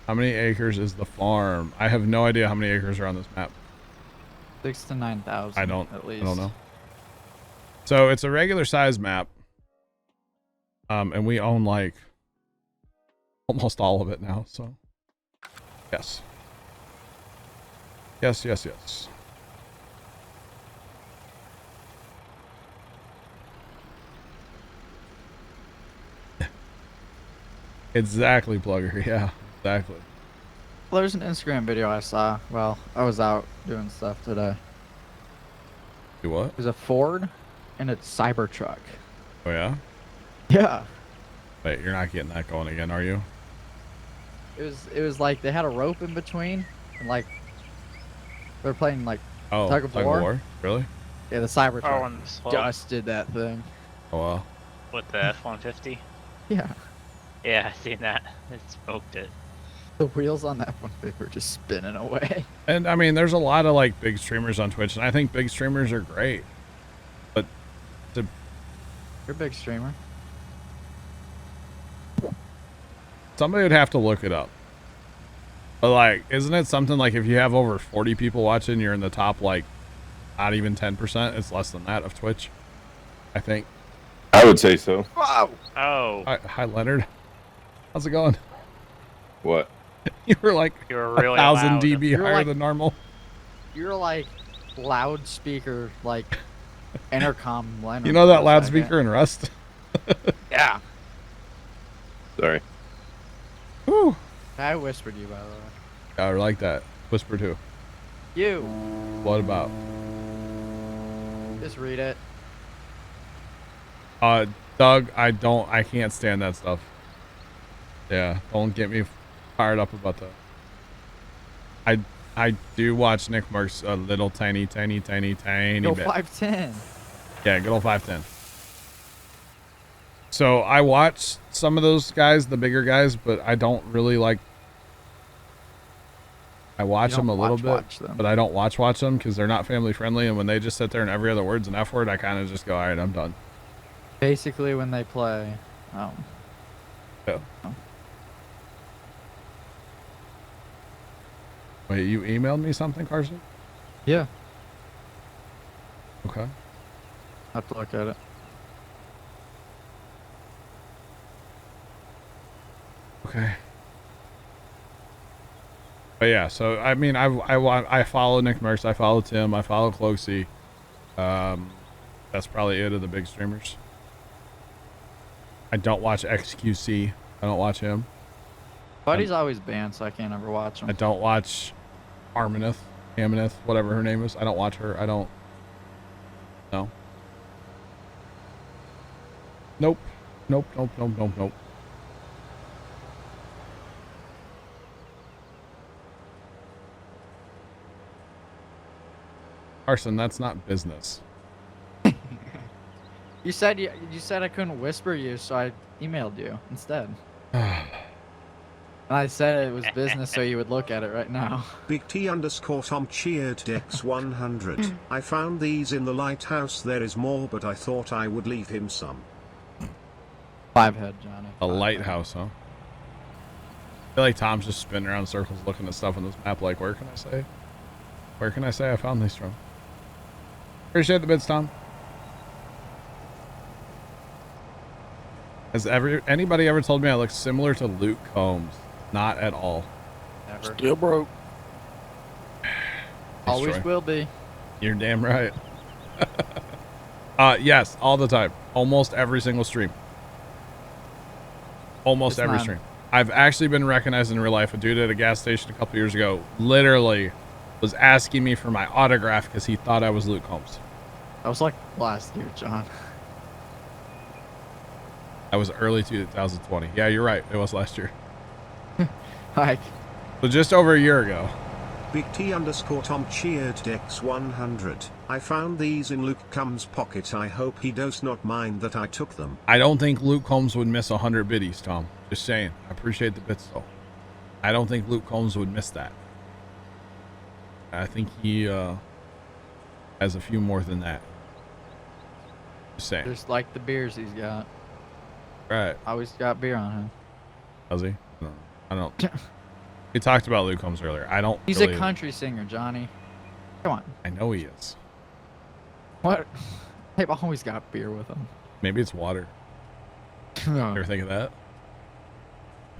How many acres is the farm? I have no idea how many acres are on this map. 6 to 9,000. I don't. At least. I don't know. So it's a regular size map, and we own like almost all of it now. So yes, yes, yes, yes. Exactly, Plugger. Yeah, exactly. Well, there's an Instagram video I saw. Well, I was out doing stuff today. Do what? There's a Ford and a Cybertruck. Oh yeah. Yeah. Wait, you're not getting that going again, are you? It was like they had a rope in between, and like they're playing like Oh, tug of war. Really? Yeah, the Cybertruck Oh, on the slope just did that thing. Oh well. with the F-150. Yeah. Yeah, I seen that. It smoked it. The wheels on that one, they were just spinning away. And I mean, there's a lot of like big streamers on Twitch, and I think big streamers are great. But to You're a big streamer. somebody would have to look it up. But like, isn't it something like if you have over 40 people watching, you're in the top like not even 10%? It's less than that of Twitch, I think. I would say so. Wow. Oh, Hi Leonard. How's it going? What? You were like you were really 1,000 loud. dB You're higher like- than normal. You're like loudspeaker, like intercom Leonard. You know that for a loudspeaker in Rust? second. Yeah. Sorry. Whew. I whispered you, by the way. I like that. Whisper too. You. What about? Just read it. Doug, I can't stand that stuff. Yeah, don't get me fired up about that. I do watch Nick Mark's a little tiny Go bit. 5'10". Yeah, good old 5'10". So I watch some of those guys, the bigger guys, but I don't really like. I watch You them a don't little bit, watch them. but I don't watch them because they're not family friendly. And when they just sit there and every other word's an F word, I kind of just go, all right, I'm done. Basically, when they play, Yeah. Oh. Wait, you emailed me something, Carson? yeah, Okay. I have to look at it. Okay. But yeah, so I mean, I follow Nick Merckx, I follow Tim, I follow Cloaksy. That's probably it of the big streamers. I don't watch XQC. I don't watch him. Buddy's always banned, so I can't ever watch him. I don't watch Amanith, whatever her name is. I don't watch her. I don't. No. Nope. Nope. Carson, that's not business. You said I couldn't whisper you, so I emailed you instead. And I said it was business, so you would look at it right now. Big T _ Tom cheered Dex 100. I found these in the lighthouse. There is more, but I thought I would leave him some. 5 head, Johnny. A lighthouse, huh? I feel like Tom's just spinning around in circles looking at stuff on this map like, where can I say I found these from? Appreciate the bits, Tom. Has anybody ever told me I look similar to Luke Combs? Not at all. Never. Still broke. Always Troy. will be. You're damn right. Yes, all the time. Almost every single stream. Almost It's every not- stream. I've actually been recognized in real life. A dude at a gas station a couple years ago literally was asking me for my autograph because he thought I was Luke Combs. That was like last year, John. That was early 2020. Yeah, you're right. It was last year. Like, So just over a year ago. Big T _ Tom cheered Dex 100. I found these in Luke Combs' pocket. I hope he does not mind that I took them. I don't think Luke Combs would miss 100 biddies, Tom. Just saying. I appreciate the bits, though. I don't think Luke Combs would miss that. I think he has a few more than that. Just saying. just like the beers he's got. Right. Always got beer on him. Does he? No, I don't. We talked about Luke Combs earlier. I don't. He's really, a country singer, Johnny. Come on. I know he is. What? They've always got beer with them. Maybe it's water. No, Ever think of that?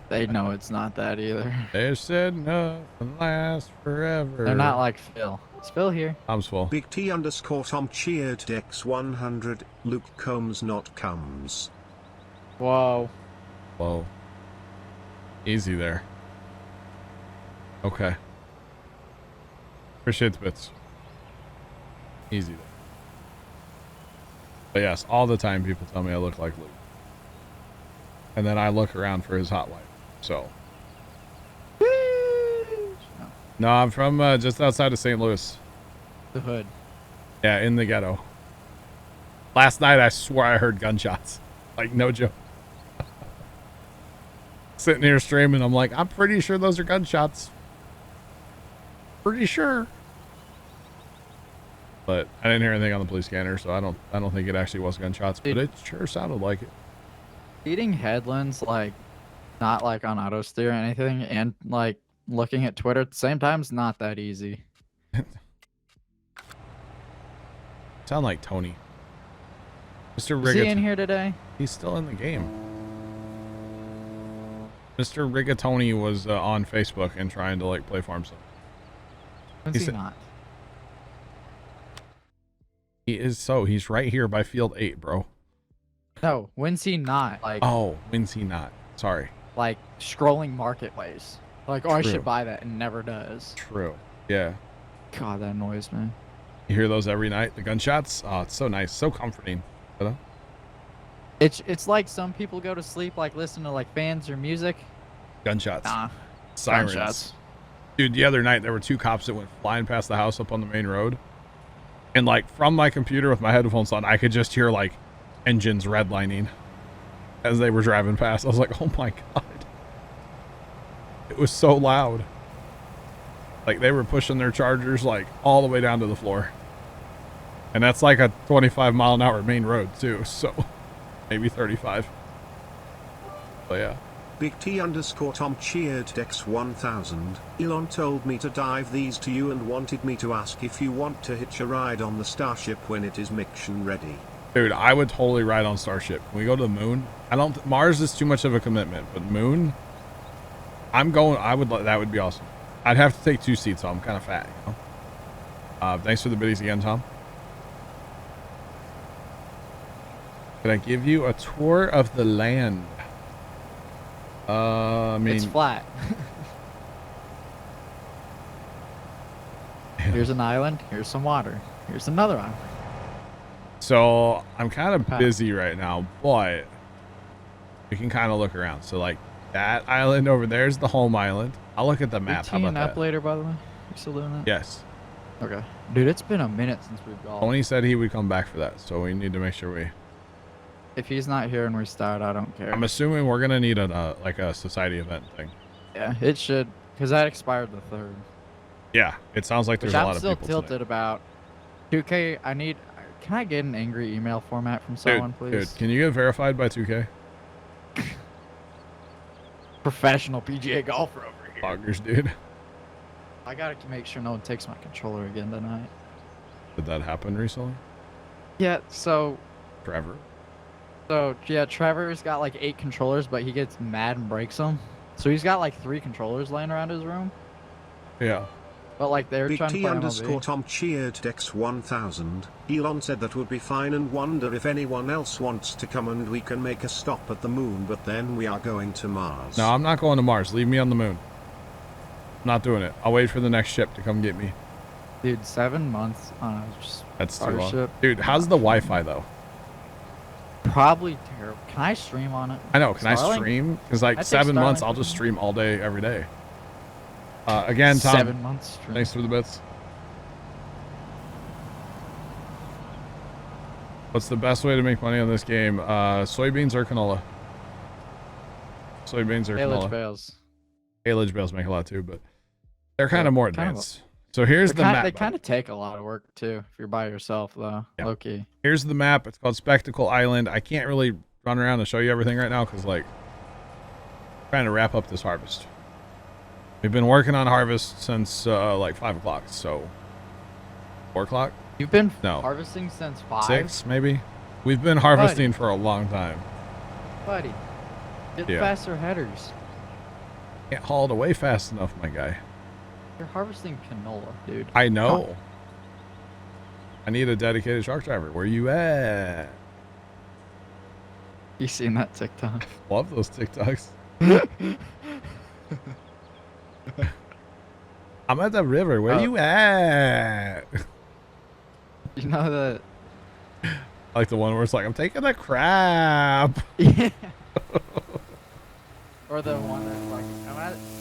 they know it's not that either. They said nothing lasts forever. They're not like Phil. Is Phil here? Tom's full. Big T _ Tom cheered Dex 100. Luke Combs not comes. Whoa. Whoa. Easy there. Okay. Appreciate the bits. Easy there. But yes, all the time people tell me I look like Luke. And then I look around for his hot wife. So. No, I'm from just outside of St. Louis. The hood. Yeah, in the ghetto. Last night I swore I heard gunshots. Like, no joke. Sitting here streaming, I'm like, I'm pretty sure those are gunshots. Pretty sure. But I didn't hear anything on the police scanner, so I don't think it actually was gunshots, but it sure sounded like it. Eating headlands, like, not like on auto steer or anything, and like looking at Twitter at the same time is not that easy. Sound like Tony. Mr. Is he in Rigatoni. here today? He's still in the game. Mr. Rigatoni was on Facebook and trying to like play farm stuff. When's he not? He is he's right here by field 8, bro. No, when's he not? Like, Oh, when's he not? Sorry. like scrolling marketplace. Like, oh, I True. should buy that, and never does. True. Yeah. God, that annoys me. You hear those every night? The gunshots? Oh, it's so nice. So comforting. You know? It's like some people go to sleep like listen to like bands or music. Gunshots. Nah. Sirens. Gunshots. Dude, the other night there were 2 cops that went flying past the house up on the main road. And like from my computer with my headphones on, I could just hear like engines redlining as they were driving past. I was like, oh my God. It was so loud. Like they were pushing their Chargers like all the way down to the floor. And that's like a 25-mile-an-hour main road too. So maybe 35. But yeah. Big T _ Tom cheered Dex 1000. Elon told me to dive these to you and wanted me to ask if you want to hitch a ride on the Starship when it is mission ready. Dude, I would totally ride on Starship. Can we go to the moon? Mars is too much of a commitment, but moon, that would be awesome. I'd have to take 2 seats, so I'm kind of fat, you know? Thanks for the biddies again, Tom. Can I give you a tour of the land? I mean, It's flat. Here's an island. Here's some water. Here's another island. so I'm kind of busy right now, but we can kind of look around. So like that island over there is the home island. I'll look at the map. How You about teeing up that? later, by the way? You still doing that? Yes. Okay. Dude, it's been a minute since we've golfed. Tony said he would come back for that, so we need to make sure we. If he's not here and we start, I don't care. I'm assuming we're gonna need like a society event thing. Yeah, it should, because that expired the 3rd. Yeah, it sounds like there's Which a lot I'm of still people tilted tonight. about. 2K, can I get an angry email format from someone, please? Dude, can you get verified by 2K? Professional PGA golfer over here. Loggers, dude. I gotta make sure no one takes my controller again tonight. Did that happen recently? Yeah, so Trevor? yeah, Trevor's got like 8 controllers, but he gets mad and breaks them. So he's got like 3 controllers laying around his room. Yeah. But like they were Big trying to T play underscore MLB. Tom cheered Dex 1000. Elon said that would be fine and wonder if anyone else wants to come and we can make a stop at the moon, but then we are going to Mars. No, I'm not going to Mars. Leave me on the moon. I'm not doing it. I'll wait for the next ship to come get me. Dude, 7 months on a That's too long. starship. Dude, how's the Wi-Fi though? Probably terrible. Can I stream on it? I know. Can I Starlink? stream? Because like I think 7 months, Starlink I'll would just be- stream all day, every day. Again, Tom. 7 months stream. Thanks for the bits. What's the best way to make money on this game? Soybeans or canola? Soybeans or Haylage canola? bales. Haylage bales make a lot too, but they're kind Yeah, of more kind of advanced. So here's the map. They kind of take a lot of work too if you're by yourself though. Yeah. Low key. Here's the map. It's called Spectacle Island. I can't really run around and show you everything right now because like trying to wrap up this harvest. We've been working on harvest since like 5 o'clock. So 4 o'clock, You've been No. harvesting since 5? 6 maybe. We've been harvesting for a long time. Buddy. Get Yeah. faster headers. Can't haul it away fast enough, my guy. You're harvesting canola, dude. I know. I need a dedicated truck driver. Where you at? You seen that TikTok? Love those TikToks. I'm at the river. Where Oh. you at? You know that. I like the one where it's like, I'm taking a crap. Yeah. Or the one that's like,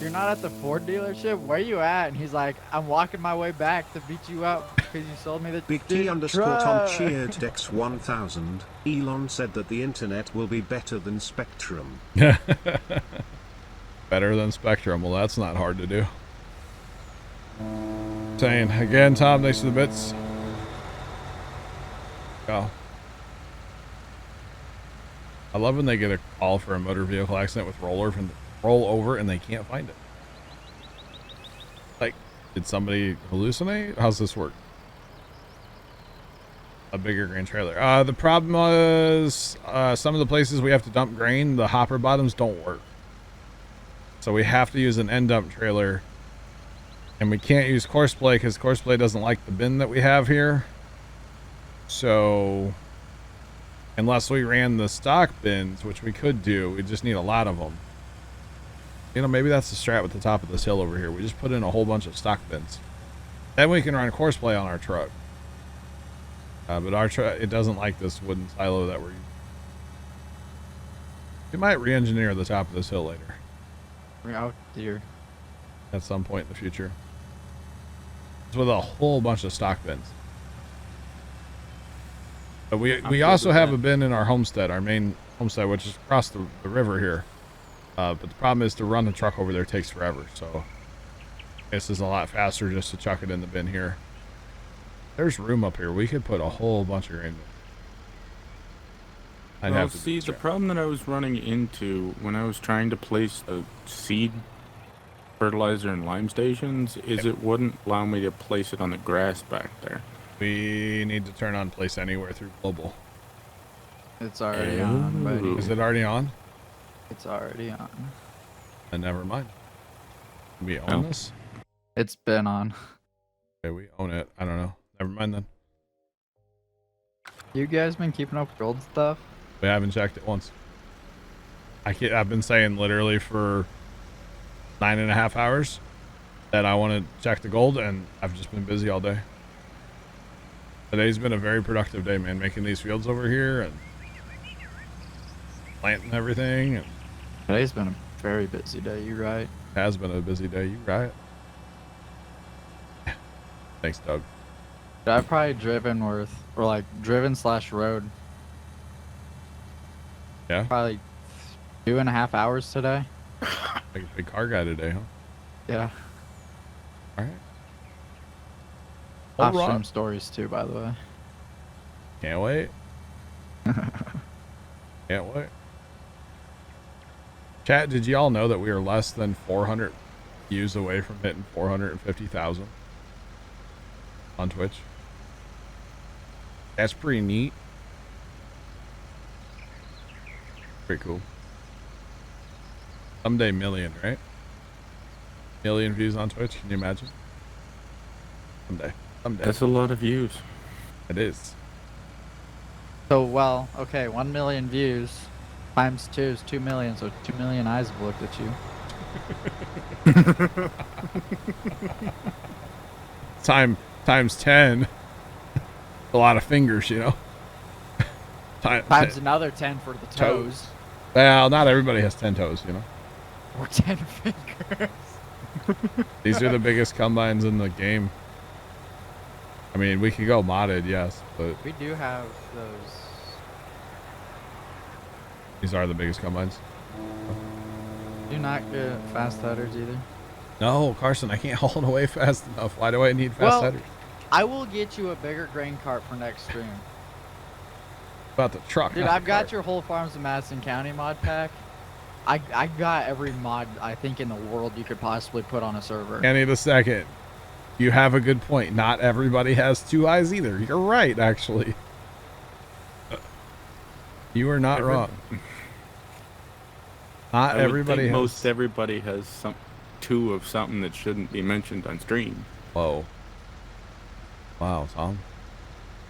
you're not at the Ford dealership. Where you at? And he's like, I'm walking my way back to beat you up because you sold me the Big T dude, underscore Tom truck." cheered Dex 1000. Elon said that the internet will be better than Spectrum. Better than Spectrum. Well, that's not hard to do. Saying again, Tom, thanks for the bits. Go. I love when they get a call for a motor vehicle accident with roll over and they can't find it. Like, did somebody hallucinate? How's this work? A bigger grain trailer. The problem was some of the places we have to dump grain, the hopper bottoms don't work. So we have to use an end dump trailer. And we can't use Courseplay because Courseplay doesn't like the bin that we have here. So unless we ran the stock bins, which we could do, we just need a lot of them. You know, maybe that's the strat with the top of this hill over here. We just put in a whole bunch of stock bins. Then we can run Courseplay on our truck. But our truck, it doesn't like this wooden silo that we're using. We might re-engineer the top of this hill later. Oh dear. At some point in the future. It's with a whole bunch of stock bins. But we good also with have that. a bin in our homestead, our main homestead, which is across the river here. But the problem is to run the truck over there takes forever. So this is a lot faster just to chuck it in the bin here. There's room up here. We could put a whole bunch of grain. I'd Well, have to see, do the that. problem that I was running into when I was trying to place the seed fertilizer and lime stations is it wouldn't allow me to place it on the grass back there. We need to turn on Place Anywhere through Global. It's already on, buddy. Ooh. Is it already on? It's already on. Then never mind. We own No. this? It's been on. Okay, we own it. I don't know. Never mind then. You guys been keeping up with gold stuff? We haven't checked it once. I've been saying literally for 9.5 hours that I want to check the gold, and I've just been busy all day. Today's been a very productive day, man. Making these fields over here and planting everything. And Today's been a very busy day. You right? has been a busy day. You right? Thanks, Doug. I've probably driven or like driven/rode Yeah, probably 2.5 hours today. like a big car guy today, huh? Yeah. All right. Live All stream right. stories too, by the way. Can't wait. Can't wait. Chat, did y'all know that we are less than 400 views away from hitting 450,000 on Twitch? That's pretty neat. Pretty cool. Someday million, right? Million views on Twitch, can you imagine? Someday. Someday. That's a lot of views. It is. So, well, okay, 1 million views times 2 is 2 million, so 2 million eyes have looked at you. Times 10. A lot of fingers, you know. Times another 10 for the toes. Well, not everybody has 10 toes, you know. Or 10 fingers. These are the biggest combines in the game. I mean, we could go modded, yes, but We do have those. these are the biggest combines. Do not get fast headers either. No, Carson, I can't haul it away fast enough. Why do I need fast Well, headers? I will get you a bigger grain cart for next stream. About the truck. Dude, not I've the got cart. your whole Farms of Madison County mod pack. I got every mod I think in the world you could possibly put on a server. Kenny the second. You have a good point. Not everybody has 2 eyes either. You're right, actually. You are not wrong. Not I would everybody think has. most everybody has some 2 of something that shouldn't be mentioned on stream. Whoa. Wow, Tom.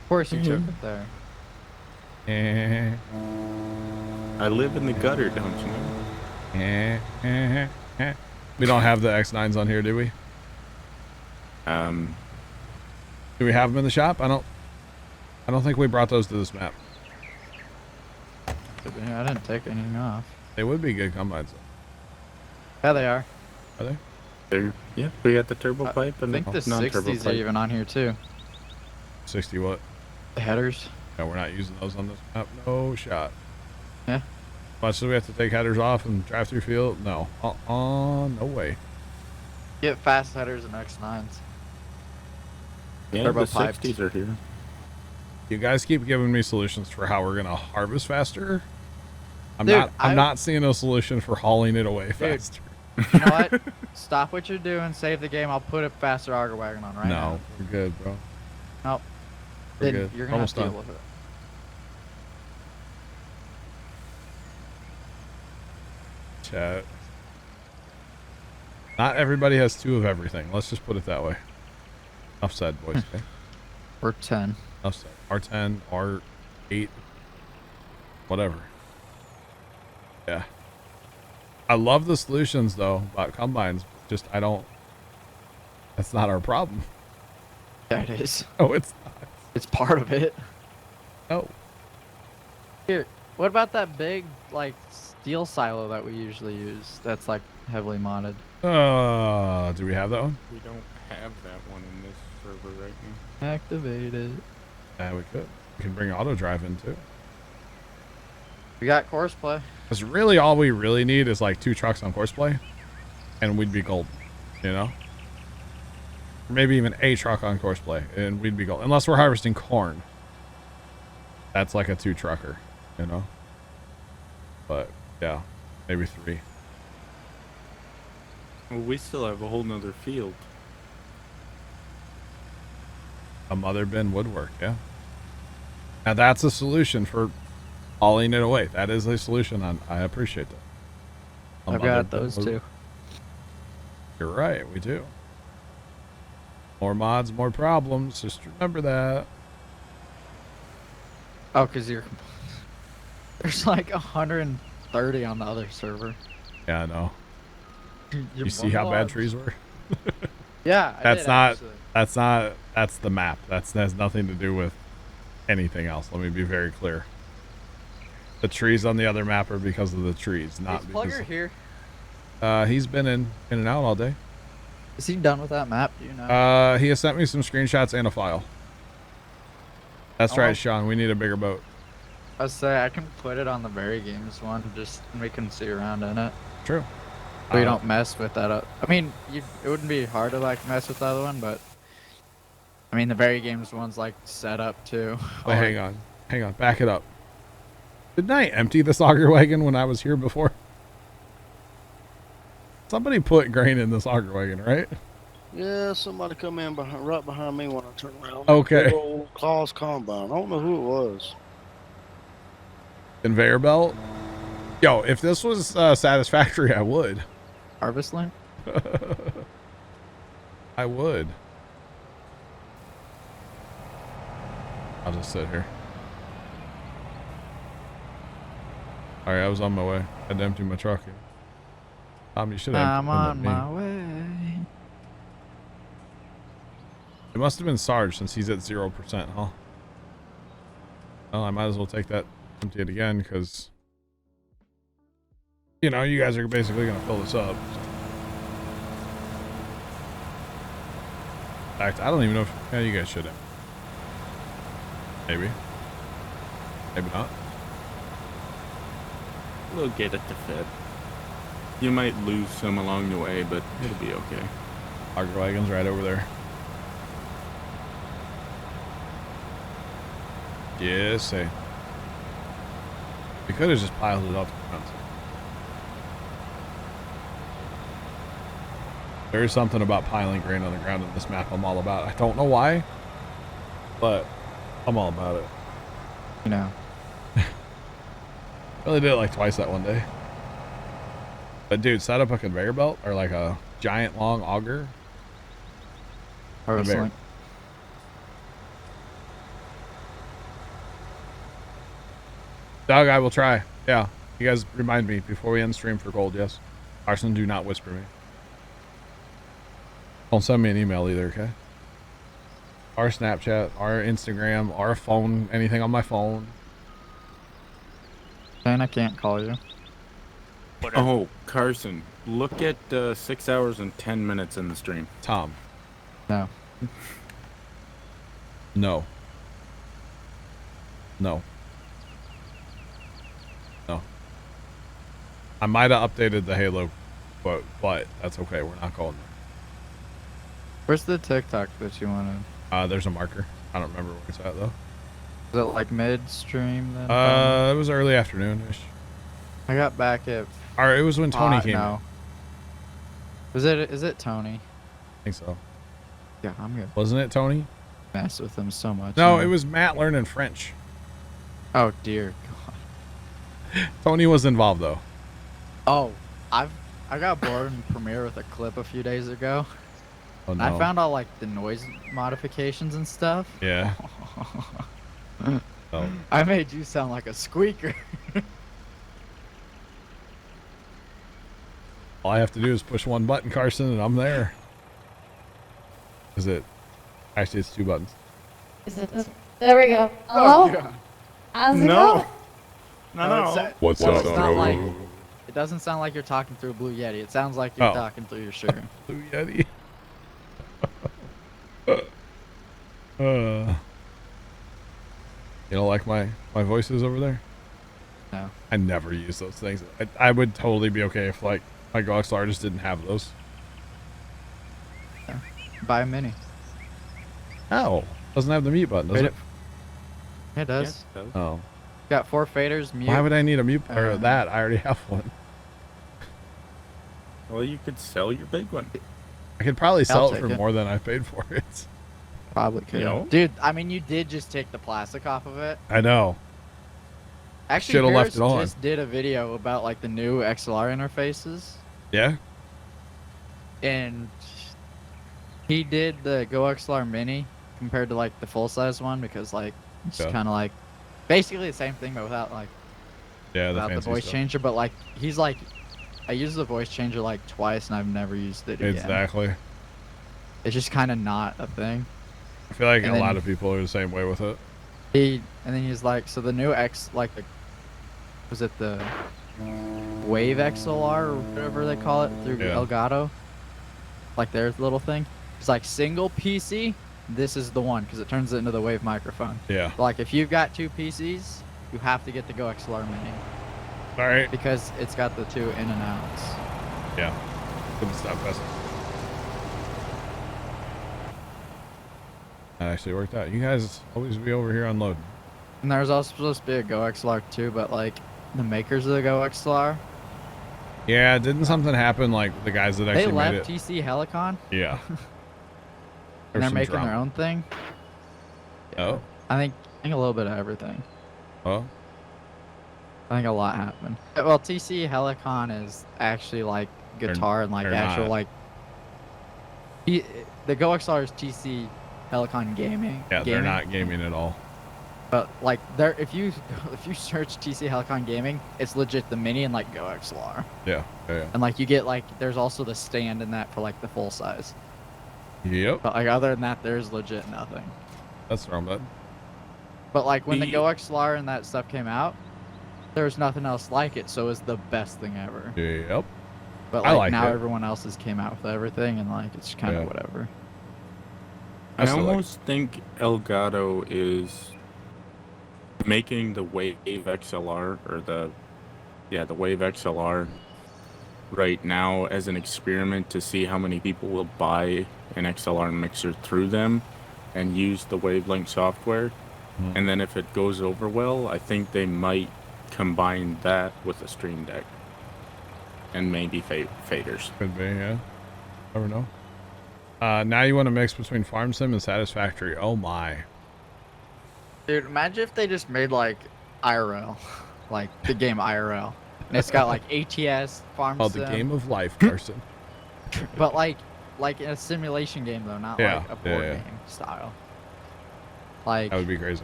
Of course you took it there. Eh, I live in the gutter, don't you know? We don't have the X9s on here, do we? Do we have them in the shop? I don't think we brought those to this map. I didn't take anything off. They would be good combines. Yeah, they are. Are they? Yeah, we got the turbo pipe I and think the non-turbo 60s are pipe. even on here too. 60 what? The headers. No, we're not using those on this map. No shot. Yeah. Much as we have to take headers off and drive through field? No. No way. Get fast headers and X9s. Yeah, Turbo the piped. 60s are here. You guys keep giving me solutions for how we're gonna harvest faster. I'm Dude, not seeing a solution for hauling it away faster. You know what? Stop what you're doing. Save the game. I'll put a faster auger wagon on right now. No, we're good, bro. Nope. We're Then good. you're gonna Almost have to done. deal with it. Chat. Not everybody has 2 of everything. Let's just put it that way. Enough said, boys. Okay? We're 10. Enough said. R10, R8, whatever. Yeah. I love the solutions though about combines. Just that's not our problem. Yeah, it is. Oh, it's not. It's part of it. No. Here, what about that big like steel silo that we usually use? That's like heavily modded. Do we have that one? We don't have that one in this server right now. Activate it. Yeah, we could. We can bring auto drive in too. We got course play. Because really all we really need is like 2 trucks on course play and we'd be golden, you know? Or maybe even a truck on course play and we'd be golden. Unless we're harvesting corn. That's like a 2 trucker, you know? But yeah, maybe 3. Well, we still have a whole nother field. A mother bin woodwork, yeah. Now that's a solution for hauling it away. That is a solution. I appreciate that. A I've mother got bin those wood- too. You're right, we do. More mods, more problems. Just remember that. Oh, cause there's like 130 on the other server. Yeah, I know. You're You see how bad monologues. trees were? Yeah, I That's did, not- actually. That's the map. That has nothing to do with anything else. Let me be very clear. The trees on the other map are because of the trees, not Is because Plugger here? he's been in and out all day. Is he done with that map? Do you know? He has sent me some screenshots and a file. That's Oh. right, Sean. We need a bigger boat. I say I can put it on the Very Games one, just we can see around in it. True. We don't mess with that. I mean, it wouldn't be hard to like mess with the other one, but I mean the Very Games one's like set up too. Wait, hang on. Back it up. Didn't I empty this auger wagon when I was here before? Somebody put grain in this auger wagon, right? Yeah, somebody come in right behind me when I turn around. Okay. Big old Claus combine. I don't know who it was. Conveyor belt. Yo, if this was satisfactory, I would. Harvest Link? I would. I'll just sit here. Alright, I was on my way. I had to empty my truck. You should have. I'm on my way. It must have been Sarge since he's at 0%, huh? Well, I might as well take that, empty it again, because, you know, you guys are basically going to fill this up. So. In fact, I don't even know if, yeah, you guys should have. Maybe. Maybe not. We'll get it to fit. You might lose some along the way, but it'll be okay. Auger wagon's right over there. Yes, say. We could have just piled it up to the front. There is something about piling grain on the ground in this map I'm all about. I don't know why, but I'm all about it. You know. I only did it like twice that one day. But dude, set up a conveyor belt or like a giant long auger. Personally. Doug, I will try. Yeah. You guys remind me before we end stream for gold, yes. Carson, do not whisper me. Don't send me an email either, okay? Our Snapchat, our Instagram, our phone, anything on my phone. And I can't call you. Oh, Carson, look at 6 hours and 10 minutes in the stream. Tom. No. No. No. No. I might have updated the Halo, but that's okay. We're not going there. Where's the TikTok that you wanted? There's a marker. I don't remember where it's at though. Is it like midstream then? It was early afternoon-ish. I got back at. Or it was when Tony came in. Is it Tony? I think so. Yeah, I'm good. Wasn't it Tony? Mess with him so much. No, it was Matt learning French. Oh dear God. Tony was involved though. Oh, I got bored in Premiere with a clip a few days ago. Oh no. I found out like the noise modifications and stuff. Yeah. Oh. I made you sound like a squeaker. All I have to do is push one button, Carson, and I'm there. Is it? Actually, it's two buttons. Is it this? There we go. Hello? How's it going? No. What's up, like, it doesn't sound like you're talking through a Blue Yeti. It sounds like you're talking through your sugar. Blue Yeti. You don't like my voices over there? No. I never use those things. I would totally be okay if like my GoXLR just didn't have those. Yeah. Buy a mini. Oh, doesn't have the mute button, does it? It does. Yeah, it does. Oh. Got 4 faders, mute. Why would I need a mute or that? I already have one. Well, you could sell your big one. I could probably sell it for take it. more than I paid for it. Probably could. You know? Dude, I mean, you did just take the plastic off of it. I know. Actually, Should've left Paris it on. just did a video about like the new XLR interfaces, Yeah. and he did the Go XLR Mini compared to like the full size one because like it's Yeah. kind of like basically the same thing but without like Yeah, without the fancy voice stuff. changer. But like he's like, I used the voice changer like twice and I've never used it again. Exactly. It's just kind of not a thing. I feel like And a then- lot of people are the same way with it. And then he's like, so the new was it the Wave XLR or whatever they call it through Yeah. Elgato? Like their little thing. It's like single PC, this is the one because it turns it into the Wave microphone. Yeah. Like if you've got 2 PCs, you have to get the Go XLR Mini All right. because it's got the 2 in and outs. Yeah. Good stuff, best. That actually worked out. You guys always be over here unloading. And there's also supposed to be a Go XLR too, but like the makers of the Go XLR, Yeah, didn't something happen like the guys that actually they made left it? TC Helicon Yeah. and There's they're some making drama. their own thing. Oh. I think a little bit of everything. Oh. I think a lot happened. Well, TC Helicon is actually like guitar and like they're actual not. like. The Go XLR is TC Helicon gaming. Yeah, they're gaming. not gaming at all. But like there, if you search TC Helicon Gaming, it's legit the mini and like Go XLR. Yeah. Yeah. And like you get like there's also the stand in that for like the full size. Yep. But like other than that, there's legit nothing. That's wrong, bud. But like when the Go XLR and that stuff came out, there was nothing else like it, so it was the best thing ever. Yep. But I like, like now it. everyone else has came out with everything, and like it's kind of whatever. I still like almost think Elgato is making the Wave XLR or the Wave XLR right now as an experiment to see how many people will buy an XLR mixer through them and use the Wavelength software. And then if it goes over well, I think they might combine that with a Stream Deck and maybe faders. Could be, yeah. Never know. Now you want to mix between Farm Sim and Satisfactory. Oh my. Dude, imagine if they just made like IRL, like the game IRL, and it's got like ATS, Farm Called Sim, the game of life, Carson. but like in a simulation game though, not Yeah, like a board yeah. game style. Like That would be crazy.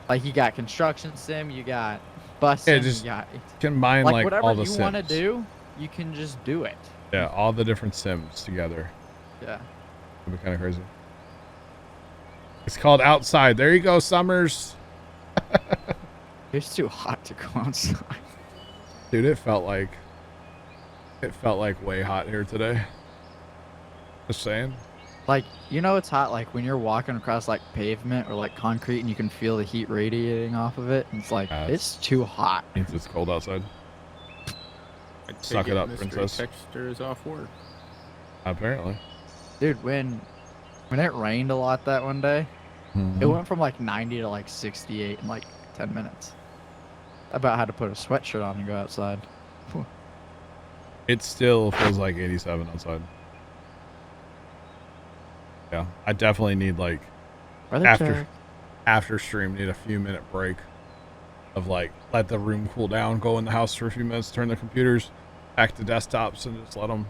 Like you got construction sim, you got bus sim, just you got Combine like like whatever all the you sims. want to do, you can just do it. Yeah, all the different sims together. Yeah. That'd be kind of crazy. It's called Outside. There you go, Summers. It's too hot to go outside. Dude, it felt like way hot here today. Just saying. Like, you know it's hot like when you're walking across like pavement or like concrete and you can feel the heat radiating off of it. It's like it's too hot. Means it's cold outside. I'd Suck take it up, Mystery princess. Texture is off work. Apparently. Dude, when it rained a lot that one day, it went from like 90 to like 68 in like 10 minutes. I about had to put a sweatshirt on and go outside. It still feels like 87 outside. Yeah, I definitely need like after stream need a few minute break of like let the room cool down, go in the house for a few minutes, turn the computers back to desktops, and just let them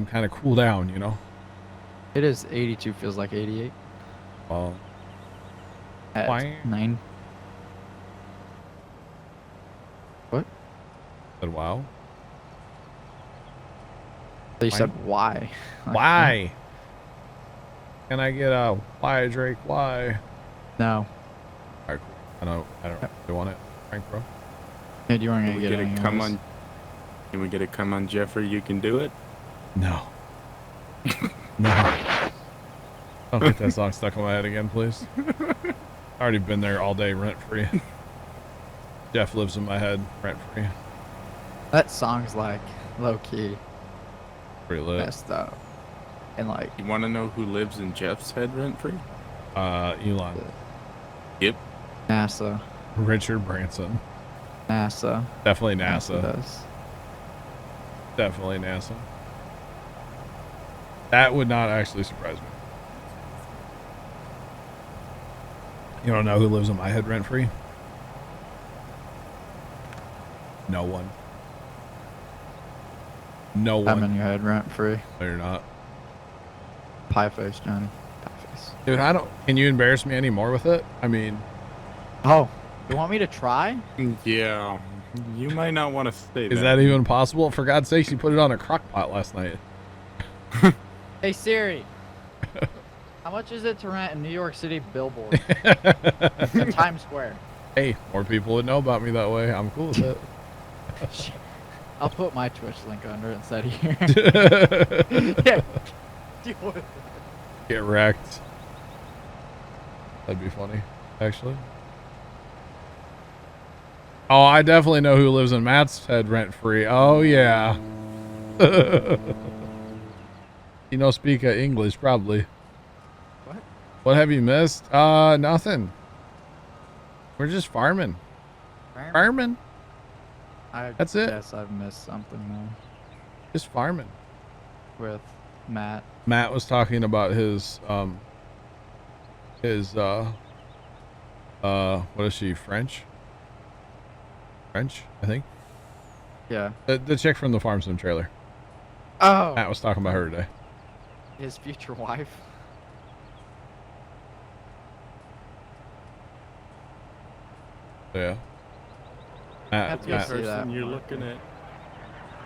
kind of cool down, you know. It is 82, feels like 88. At Why? 9. What? Said wow. They said why? Why? Can I get a why, Drake? Why? No. Alright, cool. I don't really want it. Frank, bro. Yeah, do you want Can to we get get it? a come on? Can we get a come on, Jeffrey? You can do it. No. No. Don't get that song stuck in my head again, please. Already been there all day rent free. Jeff lives in my head rent free. That song's like low key Pretty lit. messed up. And like You want to know who lives in Jeff's head rent free? Elon. Yep. NASA. Richard Branson. NASA. Definitely NASA. does. Definitely NASA. That would not actually surprise me. You don't know who lives in my head rent free? No one. No I'm one. in your head rent free. No, you're not. Pie face, Johnny. Pie face. Dude, I don't. Can you embarrass me anymore with it? I mean, Oh, you want me to try? Yeah. You might not want to say is that even possible? For God's sakes, you put it on a crock pot last night. Hey Siri. How much is it to rent a New York City billboard in Times Square? Hey, more people would know about me that way. I'm cool with it. Shit. I'll put my Twitch link under it instead of here. Yeah. Deal with it. Get wrecked. That'd be funny, actually. Oh, I definitely know who lives in Matt's head rent free. Oh, yeah. You know, speak English, probably. What? What have you missed? Nothing. We're just farming. Farming. That's it. Yes, I've missed something though. Just farming. With Matt. Matt was talking about his, what is she, French? French, I think. Yeah. The chick from the Farm Sim trailer. Oh. Matt was talking about her today. His future wife. Yeah. That's good. Matt, See that. Person you're looking at.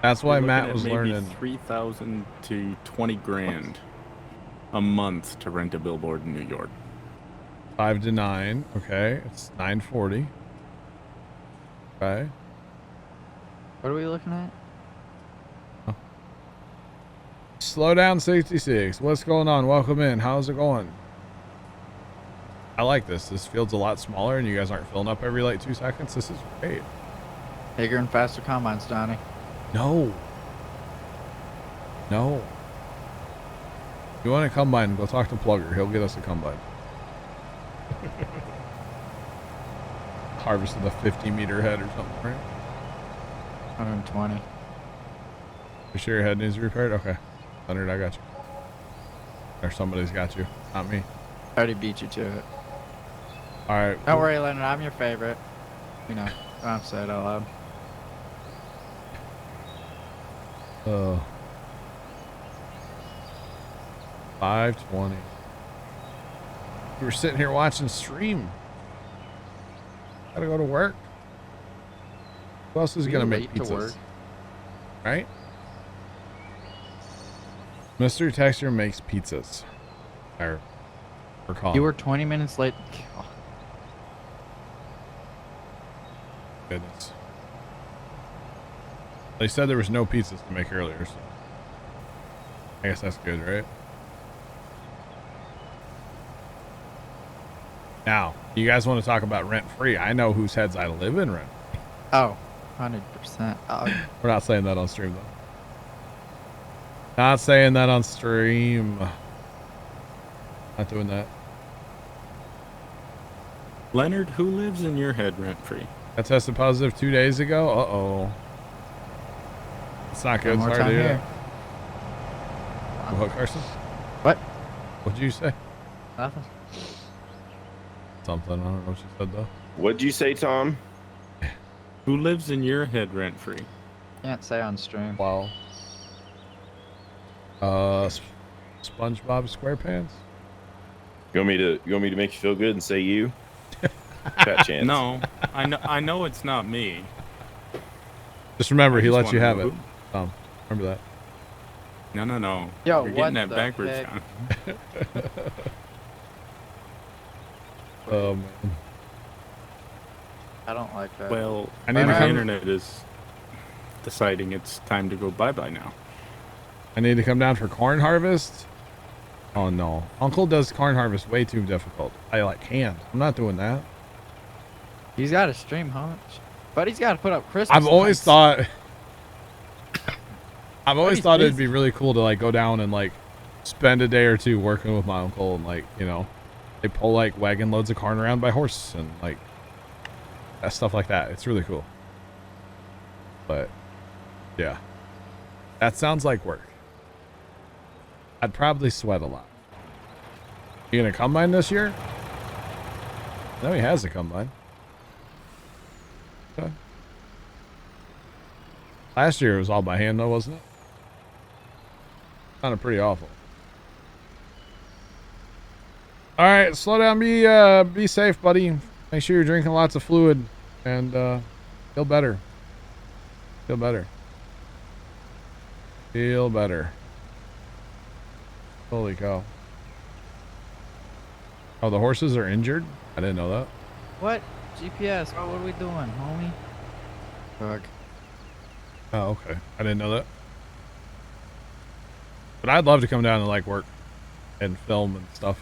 that's why you're looking Matt at was maybe learning. 3,000 to 20 grand a month to rent a billboard in New York. 5 to 9. Okay, it's 9:40. Okay. What are we looking at? Slow down 66. What's going on? Welcome in. How's it going? I like this. This field's a lot smaller and you guys aren't filling up every like 2 seconds. This is great. Bigger and faster combines, Donnie. No. No. If you want a combine, go talk to Plugger. He'll get us a combine. Harvested a 50-meter head or something, right? 120. You sure your head needs repaired? Okay. Leonard, I got you. Or somebody's got you. Not me. I already beat you to it. Alright. Don't worry, Leonard. I'm your favorite. You know, I'm saying it out loud. Oh. 5:20. We were sitting here watching stream. Gotta go to work. Who else is Are gonna you make late to pizzas? work? Right? Mr. Texture makes pizzas. Or calling. You were 20 minutes late. Oh, Goodness. They said there was no pizzas to make earlier, so I guess that's good, right? Now, you guys want to talk about rent free? I know whose heads I live in rent. oh 100%. Oh, We're not saying that on stream though. Not saying that on stream. Not doing that. Leonard, who lives in your head rent free? I tested positive 2 days ago. Uh-oh. It's not good. one more Sorry to time hear here. that. What, Carson? What? What'd you say? Nothing. Something. I don't know what you said though. What'd you say, Tom? Who lives in your head rent free? Can't say on stream. Wow. SpongeBob SquarePants? You want me to make you feel good and say you? Fat chance. No, I know it's not me. Just remember, I he just lets you wanna have know it. Remember that. No. Yo, You're what getting that the backwards, heck? John. Oh man. I don't like that. Well, I need to my come- internet is deciding it's time to go bye-bye now. I need to come down for corn harvest. Oh no, Uncle does corn harvest way too difficult. I like can't. I'm not doing that. He's got a stream, huh? But he's got to put up Christmas. I've always lights. thought. I've always he's thought it'd busy. be really cool to like go down and like spend a day or two working with my uncle and like they pull like wagon loads of corn around by horse and like that stuff like that. It's really cool. But yeah, that sounds like work. I'd probably sweat a lot. You gonna combine this year? No, he has a combine. Okay. Last year it was all by hand though, wasn't it? Sounded pretty awful. All right, slow down. Be safe, buddy. Make sure you're drinking lots of fluid and feel better. Feel better. Feel better. Holy cow. Oh, the horses are injured? I didn't know that. What? GPS. Oh, what are we doing, homie? Fuck. Oh, okay. I didn't know that. But I'd love to come down and like work and film and stuff.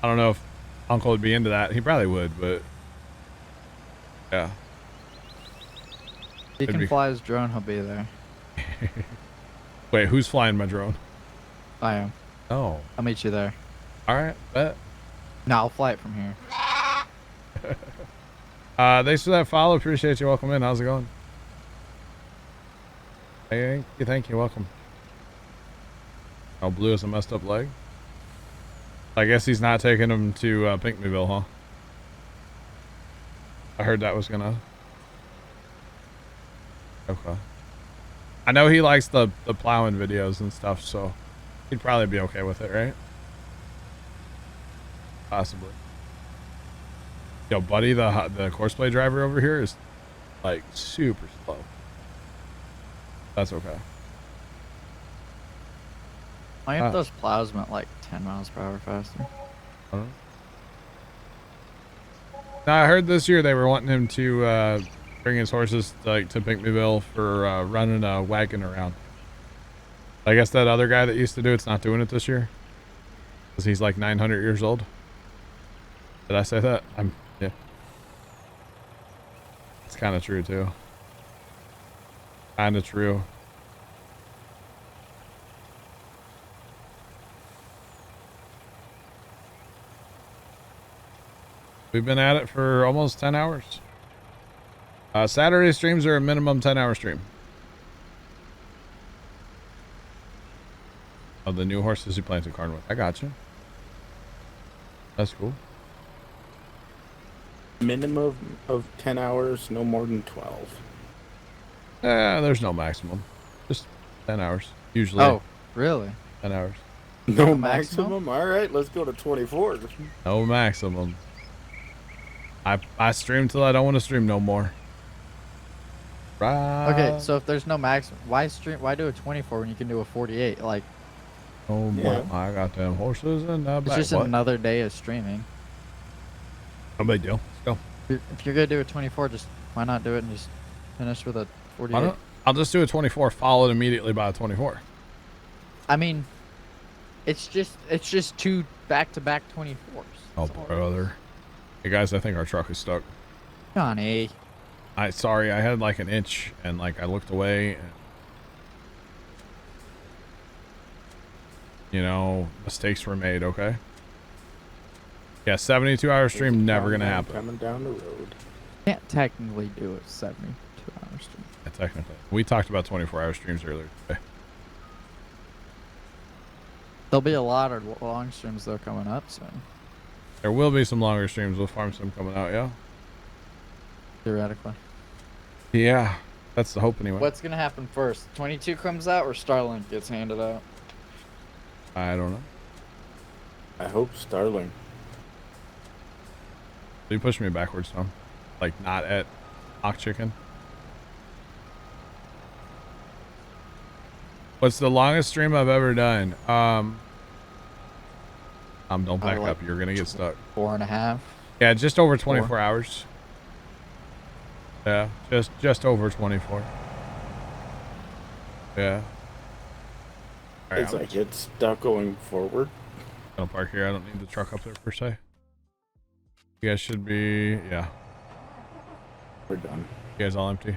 I don't know if Uncle would be into that. He probably would, but yeah. He It'd can be- fly his drone. He'll be there. Wait, who's flying my drone? I am. Oh, I'll meet you there. all right. Bet. No, I'll fly it from here. Thanks for that follow. Appreciate you. Welcome in. How's it going? Hey, thank you. Welcome. Oh, Blue has a messed up leg. I guess he's not taking him to Pinkneyville, huh? I heard that was gonna. Okay. I know he likes the plowing videos and stuff, so he'd probably be okay with it, right? Possibly. Yo, buddy, the courseplay driver over here is like super slow. That's okay. Why if those plows went like 10 miles per hour faster? Now, I heard this year they were wanting him to bring his horses like to Pinkneyville for running a wagon around. I guess that other guy that used to do it's not doing it this year because he's like 900 years old. Did I say that? Yeah. It's kind of true too. Kind of true. We've been at it for almost 10 hours. Saturday streams are a minimum 10-hour stream. Oh, the new horses you plan to carn with. I got you. That's cool. Minimum of 10 hours, no more than 12. There's no maximum. Just 10 hours. Usually. Oh, really? 10 hours. No maximum? maximum? All right, let's go to 24. No maximum. I stream till I don't want to stream no more. Right. Okay, so if there's no max, why do a 24 when you can do a 48? Like, oh Yeah. my, I got them horses in the it's back. just What? another day of streaming. No big deal. Let's go. If you're gonna do a 24, just why not do it and just finish with a 48? I'll just do a 24 followed immediately by a 24. I mean, it's just two back-to-back 24s. Oh, That's all it is. brother. Hey guys, I think our truck is stuck. Johnny. Sorry, I had like an inch and like I looked away and, you know, mistakes were made, okay? Yeah, 72-hour stream never gonna happen. Coming down the road. Can't technically do a 72-hour stream. Yeah, technically. We talked about 24-hour streams earlier today. There'll be a lot of long streams though coming up soon. There will be some longer streams with Farm Sim coming out, yeah? Theoretically. Yeah, that's the hope anyway. What's gonna happen first? 22 comes out or Starlink gets handed out? I don't know. I hope Starling. You pushed me backwards, Tom. Like, not at Hawk Chicken. What's the longest stream I've ever done? Don't back like up. You're gonna get stuck. 4.5. Yeah, just over 24 hours. Yeah, just over 24. Yeah. All right, It's like it's stuck going forward. I'll park here. I don't need the truck up there per se. You guys should be, yeah. We're done. You guys all empty?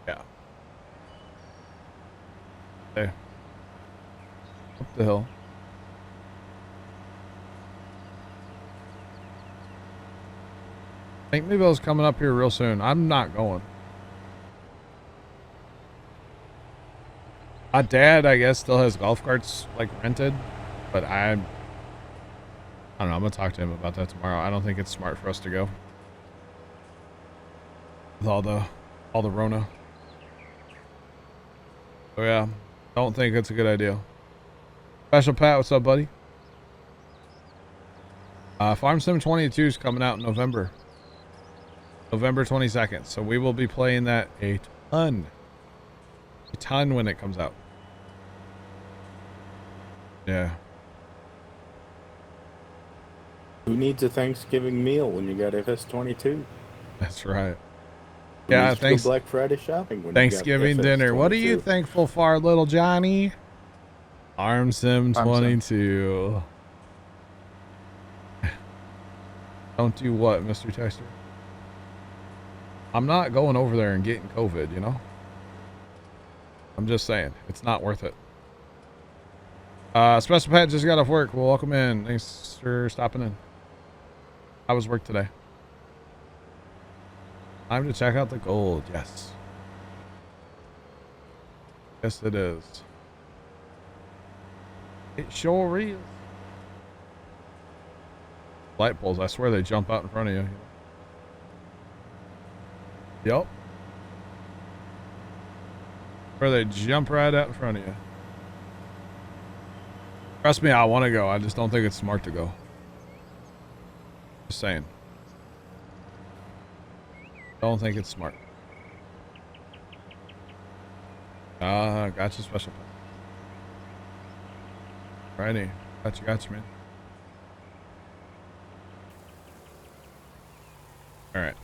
Yeah. Hey. Up the hill. Pinkneyville's coming up here real soon. I'm not going. My dad, I guess, still has golf carts like rented, but I don't know. I'm gonna talk to him about that tomorrow. I don't think it's smart for us to go with all the Rona. So yeah, don't think it's a good idea. Special Pat, what's up, buddy? Farm Sim 22 is coming out in November 22nd. So we will be playing that a ton when it comes out. Yeah. Who needs a Thanksgiving meal when you got FS22? That's right. Who Yeah, needs to go thanks. Black Friday shopping when Thanksgiving you got dinner. What are you FS22? thankful for, little Johnny? Farm Sim Farm Sim. 22. Don't do what, Mr. Texter? I'm not going over there and getting COVID, you know? I'm just saying. It's not worth it. Special Pat just got off work. Well, welcome in. Thanks for stopping in. How was work today? Time to check out the gold. Yes. Yes, it is. It sure is. Light poles, I swear they jump out in front of you. Yup. Or they jump right out in front of you. Trust me, I want to go. I just don't think it's smart to go. Just saying. Don't think it's smart. Gotcha, special. Righty. Gotcha, man. Alright.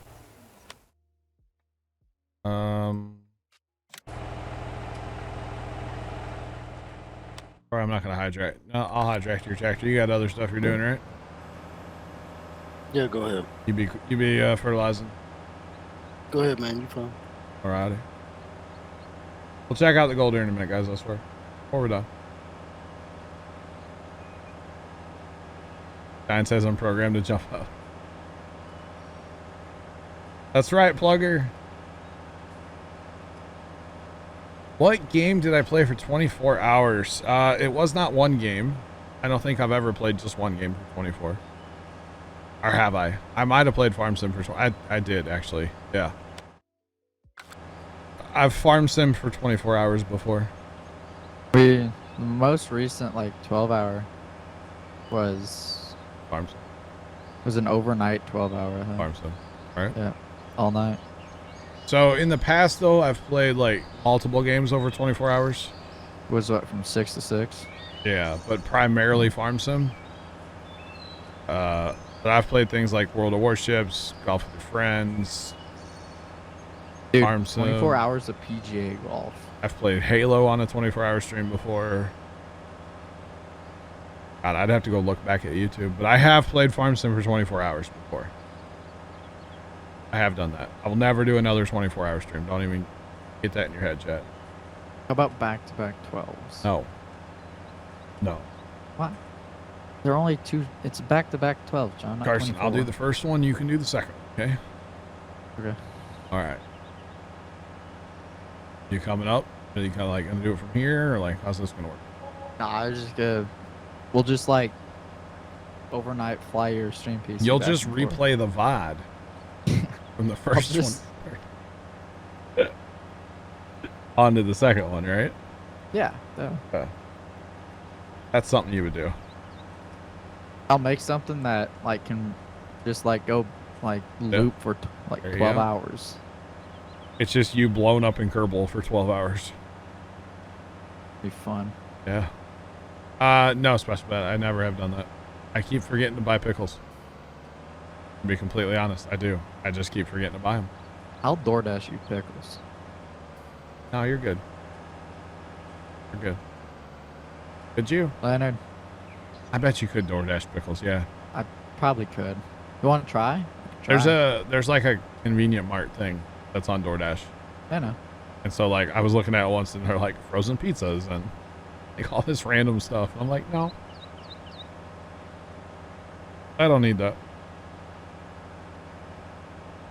Or I'm not gonna hijack. No, I'll hijack your tractor. You got other stuff you're doing, right? Yeah, go ahead. You be fertilizing. Go ahead, man. You fine. Alrighty. We'll check out the gold here in a minute, guys. I swear. Before we're done. Giant says I'm programmed to jump up. That's right, Plugger. What game did I play for 24 hours? It was not one game. I don't think I've ever played just one game for 24. Or have I? I might have played Farm Sim for 20. I did, actually. Yeah. I've Farm Sim for 24 hours before. The most recent, like, 12-hour was... Farm Sim. Was an overnight 12-hour, I think. Farm Sim. Alright. Yeah. All night. So, in the past, though, I've played, like, multiple games over 24 hours. Was what, from 6 to 6? Yeah, but primarily Farm Sim. But I've played things like World of Warships, Golf with Your Friends, Dude, Farm Sim. 24 hours of PGA golf. I've played Halo on a 24-hour stream before. God, I'd have to go look back at YouTube, but I have played Farm Sim for 24 hours before. I have done that. I will never do another 24-hour stream. Don't even get that in your head, chat. How about back-to-back 12s? No. No. What? They're only two. It's back-to-back 12, John. Not Carson, 24. I'll do the first one. You can do the second one, okay? Okay. All right. You coming up? Are you kind of like going to do it from here, or like, how's this going to work? Nah, I was just gonna. We'll just like overnight fly your stream piece. You'll just replay the VOD from the first one onto the second one, right? Yeah. Yeah. Okay. That's something you would do. I'll make something that like can just like go like loop for like There you 12 go. hours. It's just you blown up in Kerbal for 12 hours. Be fun. Yeah. No, special bet. I never have done that. I keep forgetting to buy pickles. To be completely honest, I do. I just keep forgetting to buy them. I'll DoorDash you pickles. No, you're good. You're good. Could you? Leonard, I bet you could DoorDash pickles, yeah. I probably could. You want to try? There's like a convenient mart thing that's on DoorDash. I know. And so like I was looking at it once and they're like frozen pizzas and like all this random stuff. I'm like, no. I don't need that.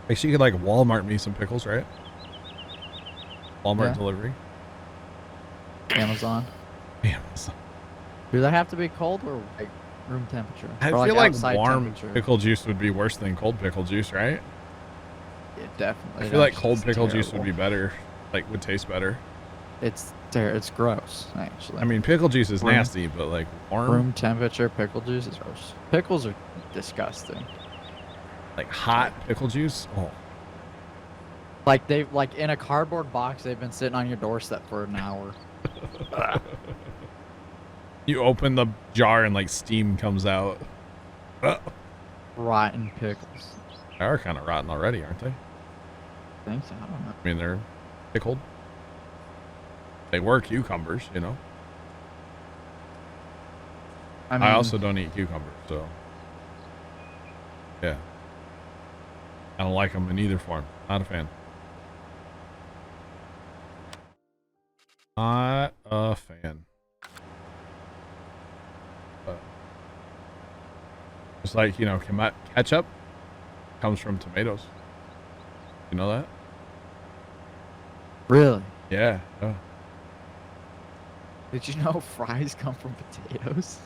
Like she could like Walmart me some pickles, right? Walmart Yeah. delivery. Amazon. Amazon. Do they have to be cold or like room temperature? I Or, feel like outside warm temperature? pickle juice would be worse than cold pickle juice, right? Yeah, definitely. I feel like That's cold just pickle juice would terrible. be better. Like would taste better. It's gross, actually. I mean, pickle juice is Room- nasty, but like warm, room temperature pickle juice is gross. Pickles are disgusting. like hot pickle juice. Oh, Like they've like in a cardboard box, they've been sitting on your doorstep for an hour. you open the jar and like steam comes out. Rotten pickles. They are kind of rotten already, aren't they? I think so. I don't know. I mean, they're pickled. They were cucumbers, you know. I I also don't eat cucumbers, so yeah. I don't like them in either form. Not a fan. Not a fan. Just like, you know, ketchup comes from tomatoes. You know that? Really? Yeah. Did you know fries come from potatoes?